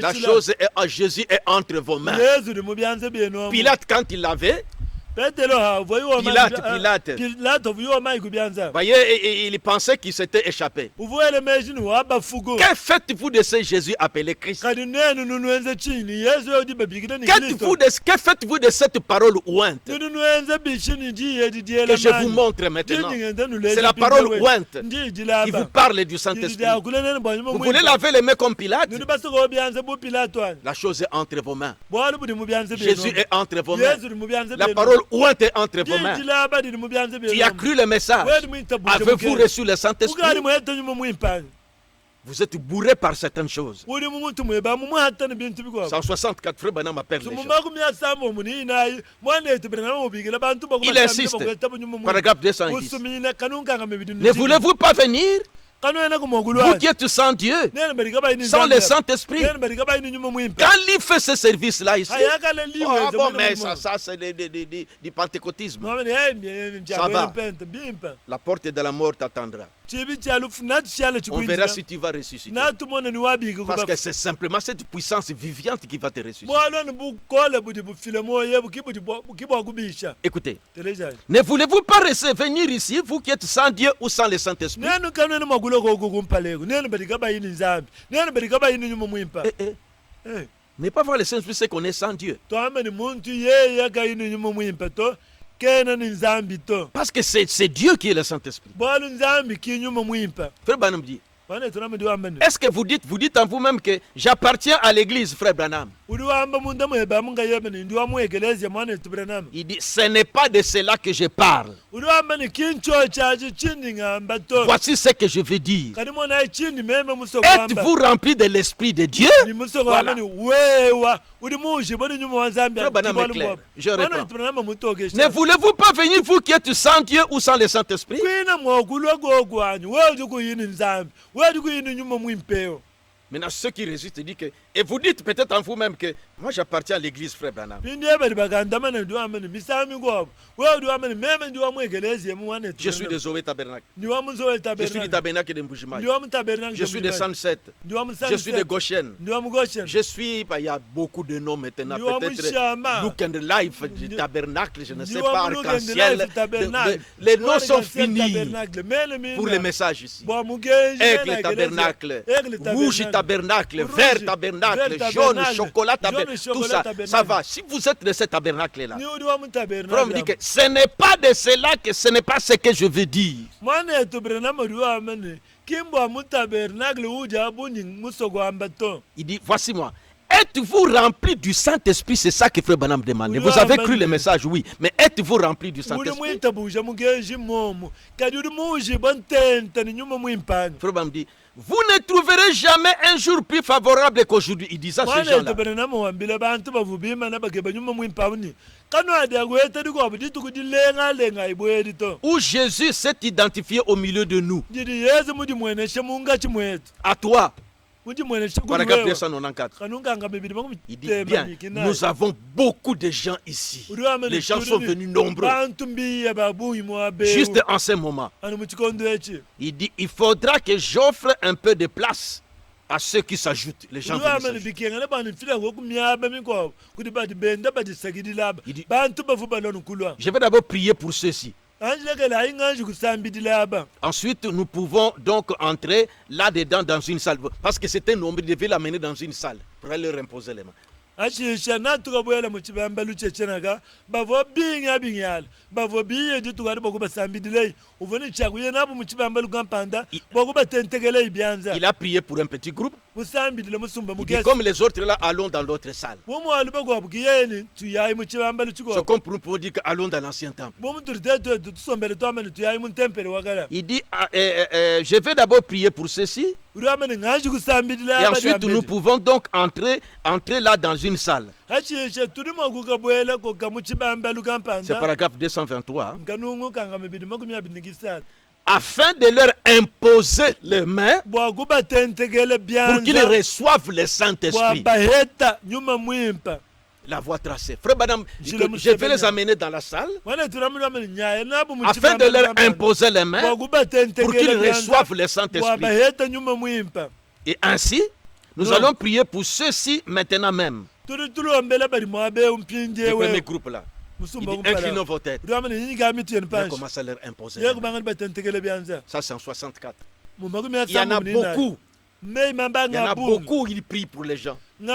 La chose est, Jésus est entre vos mains. Pilate, quand il l'avait, Pilate. Voyez, il pensait qu'il s'était échappé. Que faites-vous de ce Jésus appelé Christ? Que faites-vous de cette parole ointe que je vous montre maintenant? C'est la parole ointe qui vous parle du Saint-Esprit. Vous voulez laver les mains comme Pilate? La chose est entre vos mains. Jésus est entre vos mains. La parole ointe est entre vos mains. Tu as cru le message. Avez-vous reçu le Saint-Esprit? Vous êtes bourré par certaines choses. 164 frères Branham appellent les choses. Il insiste. Paragraphe 210. Ne voulez-vous pas venir? Vous qui êtes sans Dieu, sans le Saint-Esprit, quand il fait ce service-là ici, bon, mais ça c'est du pentecôtisme. Ça va. La porte de la mort t'attendra. On verra si tu vas ressusciter. Parce que c'est simplement cette puissance vivante qui va te ressusciter. Écoutez, ne voulez-vous pas venir ici, vous qui êtes sans Dieu ou sans le Saint-Esprit? Ne pas voir le Saint-Esprit, c'est qu'on est sans Dieu. Parce que c'est Dieu qui est le Saint-Esprit. Frère Branham dit, est-ce que vous dites en vous-même que j'appartiens à l'église, frère Branham? Il dit, ce n'est pas de cela que je parle. Voici ce que je veux dire. Êtes-vous rempli de l'Esprit de Dieu? Voilà. Frère Branham est clair. Je reprends. Ne voulez-vous pas venir, vous qui êtes sans Dieu ou sans le Saint-Esprit? Maintenant, ceux qui résistent disent que... Et vous dites peut-être en vous-même que moi j'appartiens à l'église, frère Branham. Je suis de Zoé Tabernacle. Je suis du Tabernacle de Mbujimaï. Je suis de Sunset. Je suis de Goshen. Je suis... Il y a beaucoup de noms maintenant. Peut-être Look and Life du Tabernacle, je ne sais pas, Arc-en-Ciel. Les noms sont finis pour les messages ici. Aigle Tabernacle, Rouge Tabernacle, Vert Tabernacle, jaune, chocolat, tabernacle, tout ça, ça va. Si vous êtes de ce tabernacle-là, Frère me dit que ce n'est pas de cela que ce n'est pas ce que je veux dire. Il dit, voici moi. Êtes-vous rempli du Saint-Esprit? C'est ça que Frère Branham demande. Vous avez cru le message, oui. Mais êtes-vous rempli du Saint-Esprit? Frère Branham dit, vous ne trouverez jamais un jour plus favorable qu'aujourd'hui. Il dit ça à ces gens-là. Où Jésus s'est identifié au milieu de nous. À toi. Paragraphe 294. Il dit bien, nous avons beaucoup de gens ici. Les gens sont venus nombreux. Juste en ce moment. Il dit, il faudra que j'offre un peu de place à ceux qui s'ajoutent. Les gens venus je vais d'abord prier pour ceux-ci. Ensuite, nous pouvons donc entrer là-dedans dans une salle. Parce que c'était un nombre, il devait l'amener dans une salle pour aller leur imposer les mains. Il a prié pour un petit groupe. Il dit comme les autres là, allons dans l'autre salle. C'est comme pour dire allons dans l'ancien temple. Il dit je vais d'abord prier pour ceci. Et ensuite nous pouvons donc entrer là dans une salle. C'est paragraphe 223. Afin de leur imposer les mains pour qu'ils reçoivent le Saint-Esprit. La voie tracée. Frère Badam, je vais les amener dans la salle afin de leur imposer les mains pour qu'ils reçoivent le Saint-Esprit. Et ainsi, nous allons prier pour ceux-ci maintenant même. Le premier groupe là. Il dit inclinons vos têtes. On commence à leur imposer. Ça c'est en 64. Il y en a beaucoup. Il y en a beaucoup, ils prient pour les gens. Vous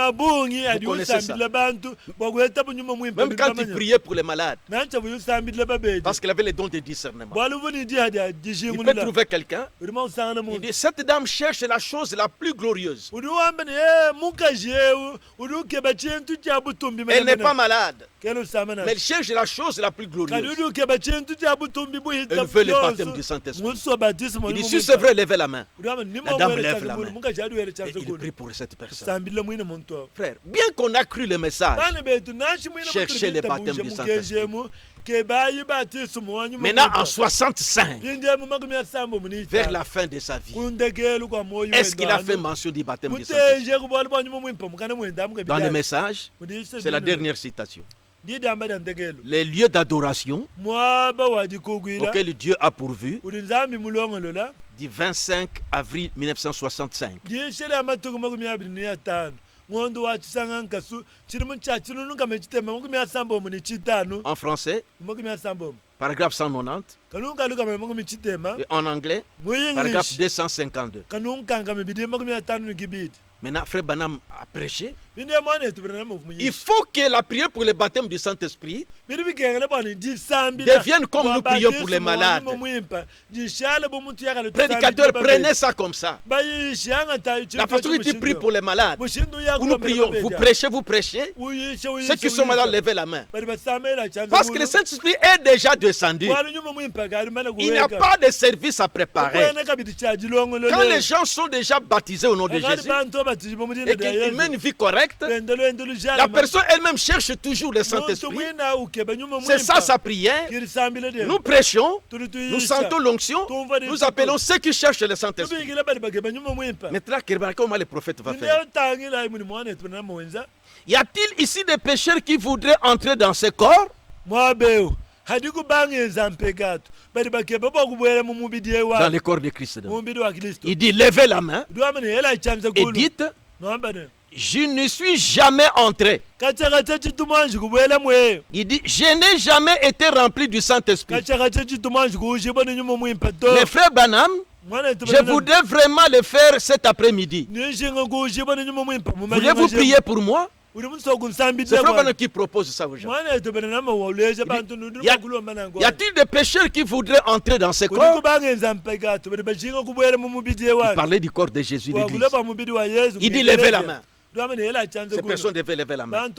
connaissez ça. Même quand il priait pour les malades, parce qu'il avait les dons de discernement, il peut trouver quelqu'un. Il dit cette dame cherche la chose la plus glorieuse. Elle n'est pas malade, mais elle cherche la chose la plus glorieuse. Elle veut le baptême du Saint-Esprit. Il dit si c'est vrai, levez la main. La dame lève la main et il prie pour cette personne. Frère, bien qu'on a cru le message, cherchez le baptême du Saint-Esprit. Maintenant en 65, vers la fin de sa vie, est-ce qu'il a fait mention du baptême du Saint-Esprit? Dans le message, c'est la dernière citation. Les lieux d'adoration auxquels Dieu a pourvu du 25 avril 1965. En français, paragraphe 190. Et en anglais, paragraphe 252. Maintenant, Frère Branham a prêché. Il faut que la prière pour le baptême du Saint-Esprit devienne comme nous prions pour les malades. Prédicateur, prenez ça comme ça. La façon dont tu pries pour les malades, nous prions, vous prêchez. Ceux qui sont malades, levez la main. Parce que le Saint-Esprit est déjà descendu. Il n'y a pas de service à préparer. Quand les gens sont déjà baptisés au nom de Jésus et qu'ils mènent une vie correcte, la personne elle-même cherche toujours le Saint-Esprit. C'est ça sa prière. Nous prêchons, nous sentons l'onction, nous appelons ceux qui cherchent le Saint-Esprit. Maintenant, comment le prophète va faire? Y a-t-il ici des pécheurs qui voudraient entrer dans ce corps? Dans le corps de Christ. Il dit levez la main et dites je ne suis jamais entré. Il dit je n'ai jamais été rempli du Saint-Esprit. Les frères Branham, je voudrais vraiment le faire cet après-midi. Voulez-vous prier pour moi? C'est Frère Branham qui propose ça aux gens. Y a-t-il des pécheurs qui voudraient entrer dans ce corps? Il parlait du corps de Jésus d'église. Il dit levez la main. Ces personnes devaient lever la main.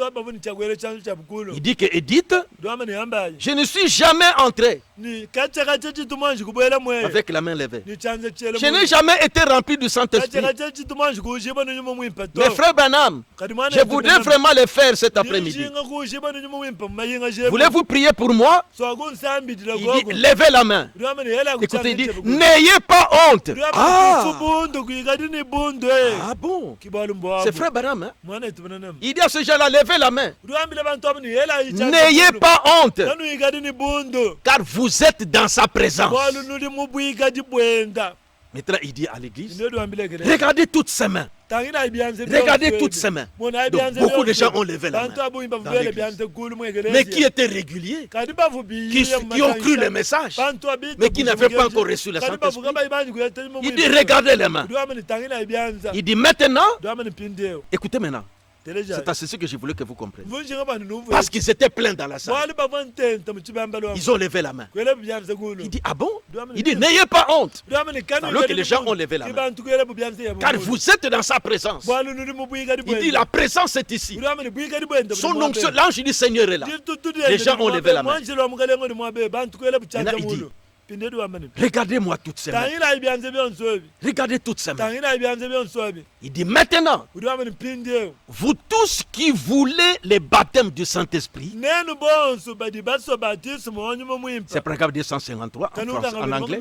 Il dit que dites je ne suis jamais entré avec la main levée. Je n'ai jamais été rempli du Saint-Esprit. Mais Frère Branham, je voudrais vraiment le faire cet après-midi. Voulez-vous prier pour moi? Il dit levez la main. Écoutez, il dit n'ayez pas honte. Ah bon? C'est Frère Branham. Il dit à ce gens-là, levez la main. N'ayez pas honte, car vous êtes dans sa présence. Maintenant, il dit à l'église, regardez toutes ces mains. Regardez toutes ces mains. Donc, beaucoup de gens ont levé la main dans l'église. Mais qui étaient réguliers, qui ont cru le message, mais qui n'avaient pas encore reçu le Saint-Esprit. Il dit regardez les mains. Il dit maintenant, écoutez maintenant. C'est à ceci que je voulais que vous compreniez. Vunjinga bantu numva. Parce qu'ils étaient pleins dans la salle. Bali bavantenta muchibambalo. Ils ont levé la main. Kwela byanze kulo. Il dit, ah bon? Il dit, n'ayez pas honte. Alors Alors que les gens ont levé la main. Car vous êtes dans sa présence. Il dit, la présence est ici. Son onction, l'ange dit, Seigneur est là. Les gens ont levé la main. Maintenant, il dit, regardez-moi toutes ces mains. Regardez toutes ces mains. Il dit, maintenant, vous tous qui voulez le baptême du Saint-Esprit, c'est paragraphe 253 en anglais.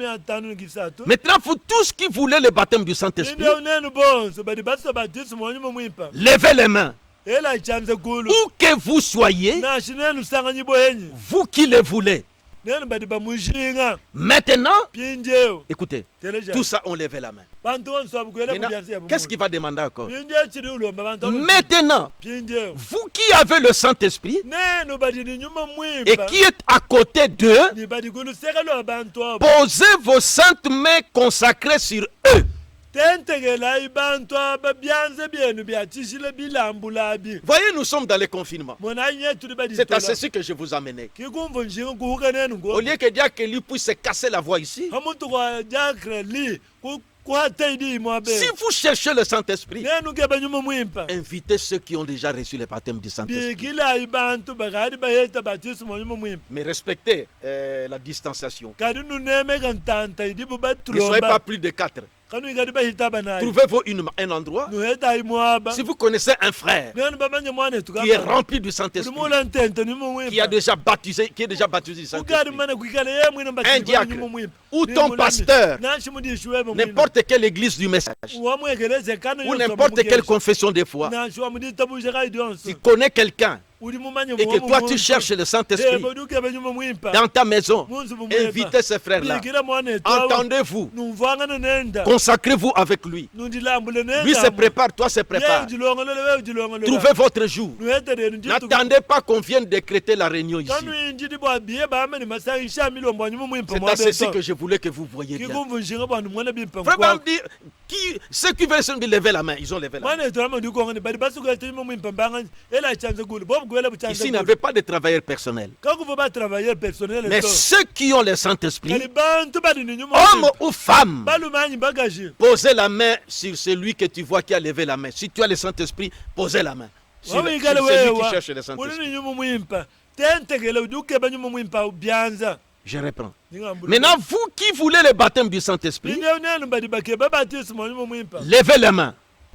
Maintenant, vous tous qui voulez le baptême du Saint-Esprit, levez les mains. Où que vous soyez, vous qui le voulez. Maintenant, écoutez, tout ça on levait la main. Maintenant, qu'est-ce qu'il va demander encore? Maintenant, vous qui avez le Saint-Esprit et qui êtes à côté d'eux, posez vos saintes mains consacrées sur eux. Voyez, nous sommes dans le confinement. C'est à ceci que je vous amenais. Au lieu que Dieu lui puisse se casser la voix ici, si vous cherchez le Saint-Esprit, invitez ceux qui ont déjà reçu le baptême du Saint-Esprit. Mais respectez la distanciation. Ne soyez pas plus de 4. Trouvez-vous un endroit. Si vous connaissez un frère qui est rempli du Saint-Esprit, qui est déjà baptisé du Saint-Esprit, un diacre ou ton pasteur, n'importe quelle église du message ou n'importe quelle confession de foi, tu connais quelqu'un et que toi tu cherches le Saint-Esprit dans ta maison, invitez ces frères-là. Entendez-vous, consacrez-vous avec lui. Lui se prépare, toi se prépare. Trouvez votre jour. N'attendez pas qu'on vienne décréter la réunion ici. C'est à ceci que je voulais que vous voyiez bien. Vraiment dire, ceux qui veulent se lever la main, ils ont levé la main. Ici, il n'y avait pas de travailleurs personnels. Mais ceux qui ont le Saint-Esprit, hommes ou femmes, posez la main sur celui que tu vois qui a levé la main. Si tu as le Saint-Esprit, posez la main sur celui qui cherche le Saint-Esprit. Je reprends. Maintenant, vous qui voulez le baptême du Saint-Esprit, levez les mains.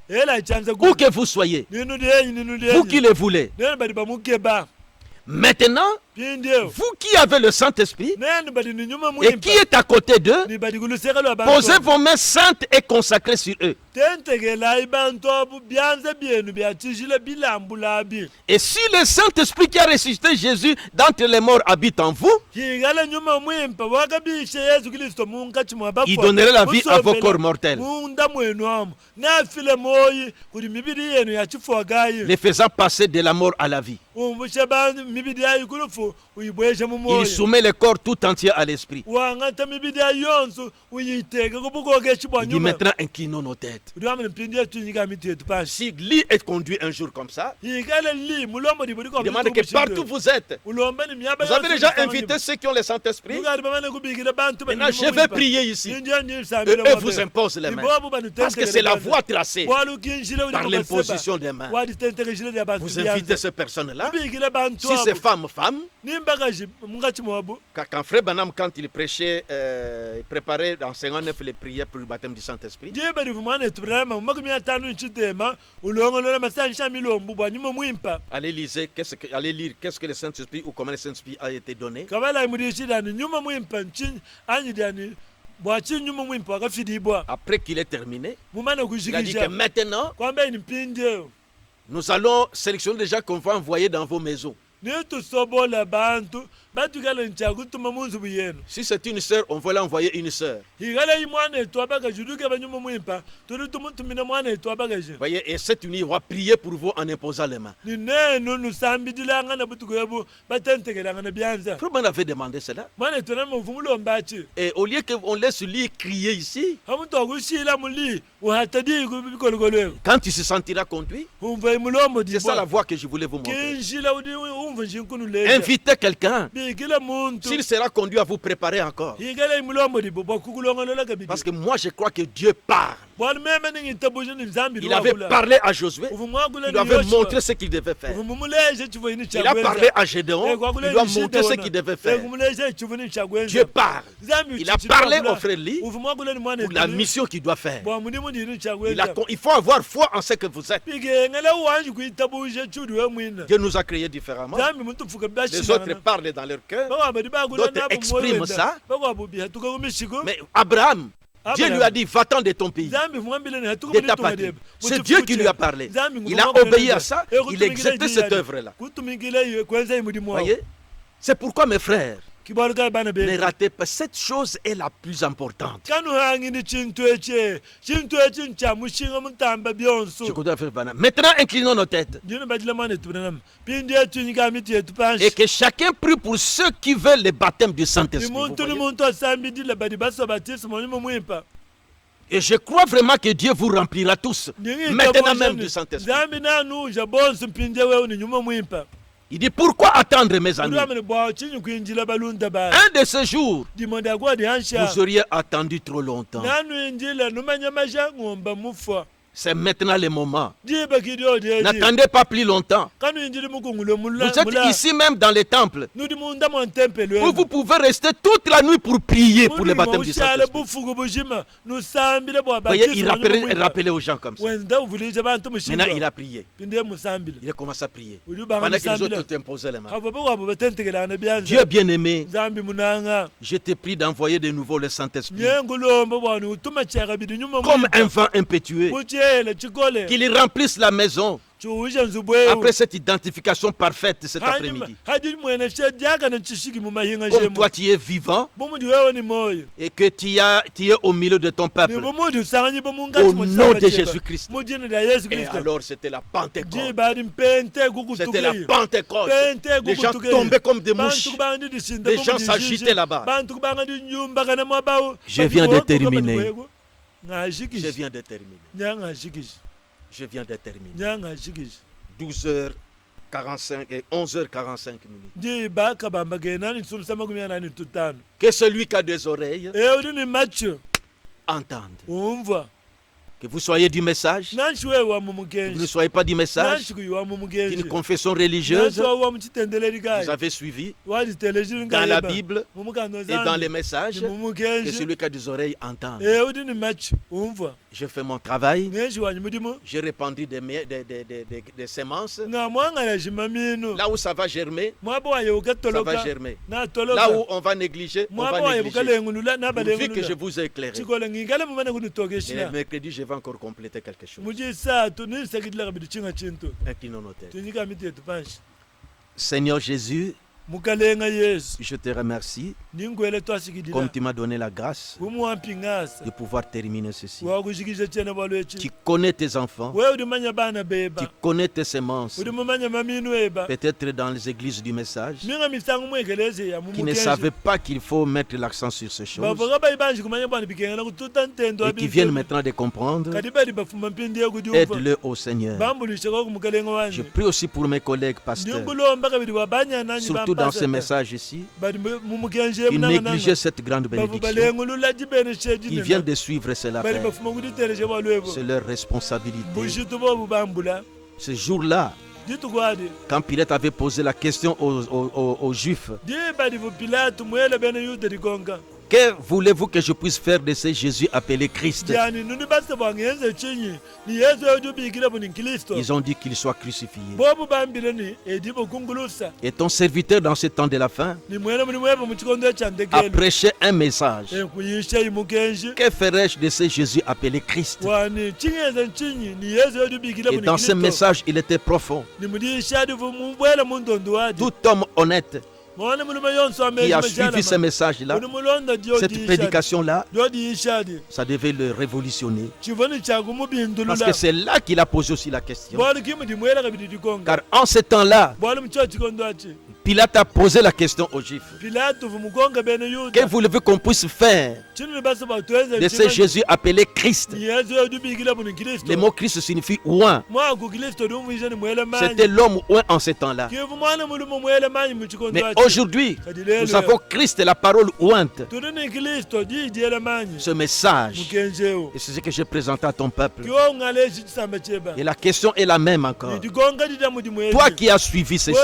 Où que vous soyez, vous qui le voulez. Maintenant, vous qui avez le Saint-Esprit et qui êtes à côté d'eux, posez vos mains saintes et consacrées sur eux. Et si le Saint-Esprit qui a ressuscité Jésus d'entre les morts habite en vous, il donnerait la vie à vos corps mortels, les faisant passer de la mort à la vie. Il soumet le corps tout entier à l'esprit. Il dit maintenant inclinons nos têtes. Si lui est conduit un jour comme ça, il demande que partout vous êtes, vous avez déjà invité ceux qui ont le Saint-Esprit. Maintenant je vais prier ici. Et eux vous imposent les mains. Parce que c'est la voie tracée par l'imposition des mains. Vous invitez ces personnes-là. Si c'est femme, quand Frère Branham, quand il prêchait, il préparait dans 59 les prières pour le baptême du Saint-Esprit, allez lire qu'est-ce que le Saint-Esprit ou comment le Saint-Esprit a été donné. Après qu'il ait terminé, il a dit que maintenant, nous allons sélectionner des gens qu'on va envoyer dans vos maisons. nitusobola bantu batukala nchakutuma munzu buyenu. Si c'est une sœur, on va l'envoyer une sœur. Higala imwana etu abagajuduke banyuma mwimpa tuli tumutumina mwana etu abagaje. Voyez, et cette nuit, on va prier pour vous en imposant les mains. Ni nenu nusambidilanga na butukuyebu batentekelanga na byanza. Comment on avait demandé cela? Mwana etu na mvumulo mbachi. Et au lieu qu'on laisse lui crier ici, Hamuntu agushila muli uhatadi kubikologolwe. quand il se sentira conduit, Umva imulomo c'est ça la voie que je voulais vous montrer. kinjila udi umva njinkunu leja. Invitez quelqu'un. Bigila muntu. S'il sera conduit à vous préparer encore. Higala imulomo di bobo kukulongolola kabidi. Parce que moi, je crois que Dieu parle. Bwana meme ningi tabujo ni nzambi. Il avait parlé à Josué. Il lui avait montré ce qu'il devait faire. Il a parlé à Gédéon. Il lui a montré ce qu'il devait faire. Dieu parle. Il a parlé au frère Lee pour la mission qu'il doit faire. Il faut avoir foi en ce que vous êtes. Dieu nous a créés différemment. Les autres parlent dans leur cœur. D'autres expriment ça. Mais Abraham, Dieu lui a dit, va-t'en de ton pays, de ta patrie. C'est Dieu qui lui a parlé. Il a obéi à ça, il a exécuté cette œuvre-là. Voyez? C'est pourquoi, mes frères, ne ratez pas. Cette chose est la plus importante. Maintenant, inclinons nos têtes. Et que chacun prie pour ceux qui veulent le baptême du Saint-Esprit. Et je crois vraiment que Dieu vous remplira tous, maintenant même du Saint-Esprit. Il dit, pourquoi attendre, mes amis? Un de ces jours, vous auriez attendu trop longtemps. C'est maintenant le moment. N'attendez pas plus longtemps. Vous êtes ici même dans le temple. Vous pouvez rester toute la nuit pour prier pour le baptême du Saint-Esprit. Voyez, il rappelait aux gens comme ça. Maintenant, il a prié. Il a commencé à prier. Pendant que les autres imposaient les mains. Dieu bien-aimé, je te prie d'envoyer de nouveau le Saint-Esprit. Comme un vent impétueux. Qu'il remplisse la maison. Après cette identification parfaite cet après-midi. Comme toi tu es vivant et que tu es au milieu de ton peuple. Au nom de Jésus-Christ. Et alors c'était la Pentecôte. C'était la Pentecôte. Les gens tombaient comme des mouches. Les gens s'agitaient là-bas. Je viens de terminer. Je viens de terminer. Je viens de terminer. 12h45 et 11h45 minutes. Que celui qui a des oreilles entende. Que vous soyez du message, que vous ne soyez pas du message, d'une confession religieuse, vous avez suivi dans la Bible et dans les messages, que celui qui a des oreilles entende. Je fais mon travail, j'ai répandu des semences. Là où ça va germer, ça va germer. Là où on va négliger, on va négliger. Vu que je vous ai éclairé. Et le mercredi, je vais encore compléter quelque chose. Inclinons nos têtes. Seigneur Jésus, je te remercie comme tu m'as donné la grâce de pouvoir terminer ceci. Tu connais tes enfants, tu connais tes semences, peut-être dans les églises du message, qui ne savaient pas qu'il faut mettre l'accent sur ces choses et qui viennent maintenant de comprendre. Aide-le au Seigneur. Je prie aussi pour mes collègues pasteurs, surtout dans ce message ici, qui négligeait cette grande bénédiction. Ils viennent de suivre cela. C'est leur responsabilité. Ce jour-là, quand Pilate avait posé la question aux Juifs, Que voulez-vous que je puisse faire de ce Jésus appelé Christ? Ils ont dit qu'il soit crucifié. Et ton serviteur dans ce temps de la fin a prêché un message. Que ferais-je de ce Jésus appelé Christ? Et dans ce message, il était profond. Tout homme honnête qui a suivi ce message-là, cette prédication-là, ça devait le révolutionner. Parce que c'est là qu'il a posé aussi la question. Car en ce temps-là, Pilate a posé la question aux Juifs. Que voulez-vous qu'on puisse faire de ce Jésus appelé Christ? Le mot Christ signifie oint. C'était l'homme oint en ce temps-là. Mais aujourd'hui, nous avons Christ, la parole ointe. Ce message, et c'est ce que j'ai présenté à ton peuple. Et la question est la même encore. Toi qui as suivi ceci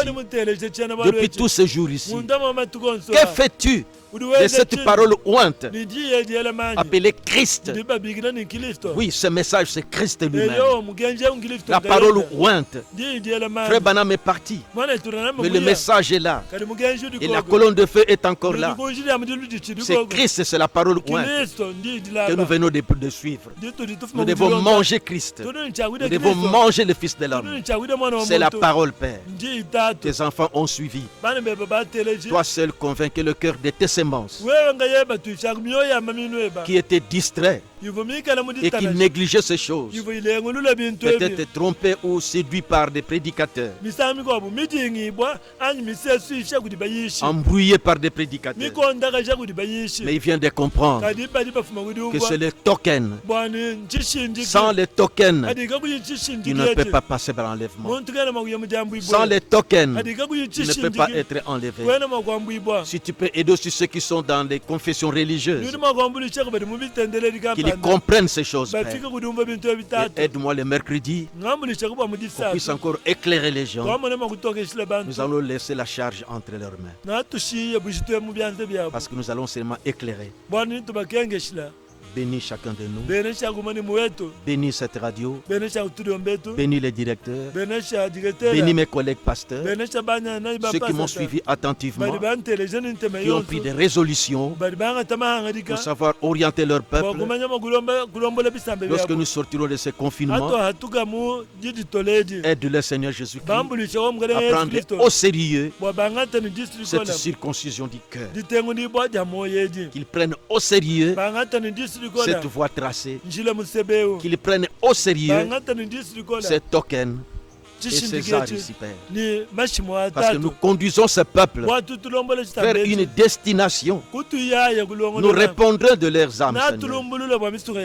depuis tous ces jours ici, que fais-tu de cette parole ointe appelée Christ? Oui, ce message, c'est Christ lui-même. La parole ointe. Frère Branham est parti, mais le message est là. Et la colonne de feu est encore là. C'est Christ, c'est la parole ointe que nous venons de suivre. Nous devons manger Christ. Nous devons manger le Fils de l'homme. C'est la parole, Père. Tes enfants ont suivi. Toi seul convainc que le cœur de tes semences qui était distrait et qui négligeait ces choses, peut-être trompé ou séduit par des prédicateurs, embrouillé par des prédicateurs. Mais il vient de comprendre que c'est le token. Sans les tokens, il ne peut pas passer par l'enlèvement. Sans les tokens, il ne peut pas être enlevé. Si tu peux aider aussi ceux qui sont dans les confessions religieuses, qu'ils comprennent ces choses, Père. Et aide-moi le mercredi qu'on puisse encore éclairer les gens. Nous allons laisser la charge entre leurs mains, parce que nous allons seulement éclairer. Bénis chacun de nous. Bénis cette radio. Bénis les directeurs. Bénis mes collègues pasteurs. Ceux qui m'ont suivi attentivement, qui ont pris des résolutions pour savoir orienter leur peuple. Lorsque nous sortirons de ce confinement, aide le Seigneur Jésus-Christ à prendre au sérieux cette circoncision du cœur. Qu'ils prennent au sérieux cette voie tracée, qu'ils prennent au sérieux ces tokens et ces arts ici, Père. Parce que nous conduisons ce peuple vers une destination. Nous répondrons de leurs âmes, Seigneur.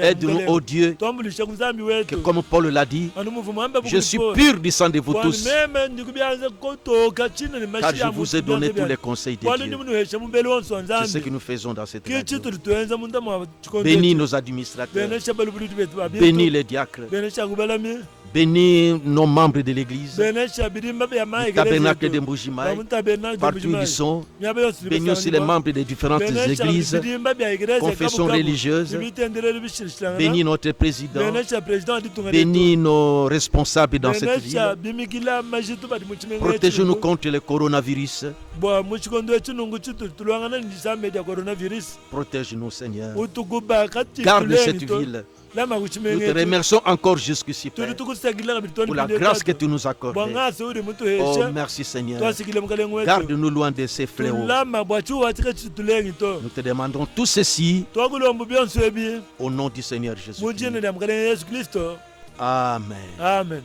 Aide-nous, ô Dieu, que comme Paul l'a dit, je suis pur du sang de vous tous, car je vous ai donné tous les conseils de Dieu. C'est ce que nous faisons dans cette radio. Bénis nos administrateurs, bénis les diacres, bénis nos membres de l'Église, du tabernacle de Mbujimaï, partout où ils sont. Bénis aussi les membres des différentes églises, confessions religieuses. Bénis notre président. Bénis nos responsables dans cette ville. Protège-nous contre le coronavirus. Protège-nous, Seigneur. Garde cette ville. Nous te remercions encore jusqu'ici, Père, pour la grâce que tu nous accordes. Oh, merci, Seigneur. Garde-nous loin de ces fléaux. Nous te demandons tout ceci au nom du Seigneur Jésus. Amen. Amen.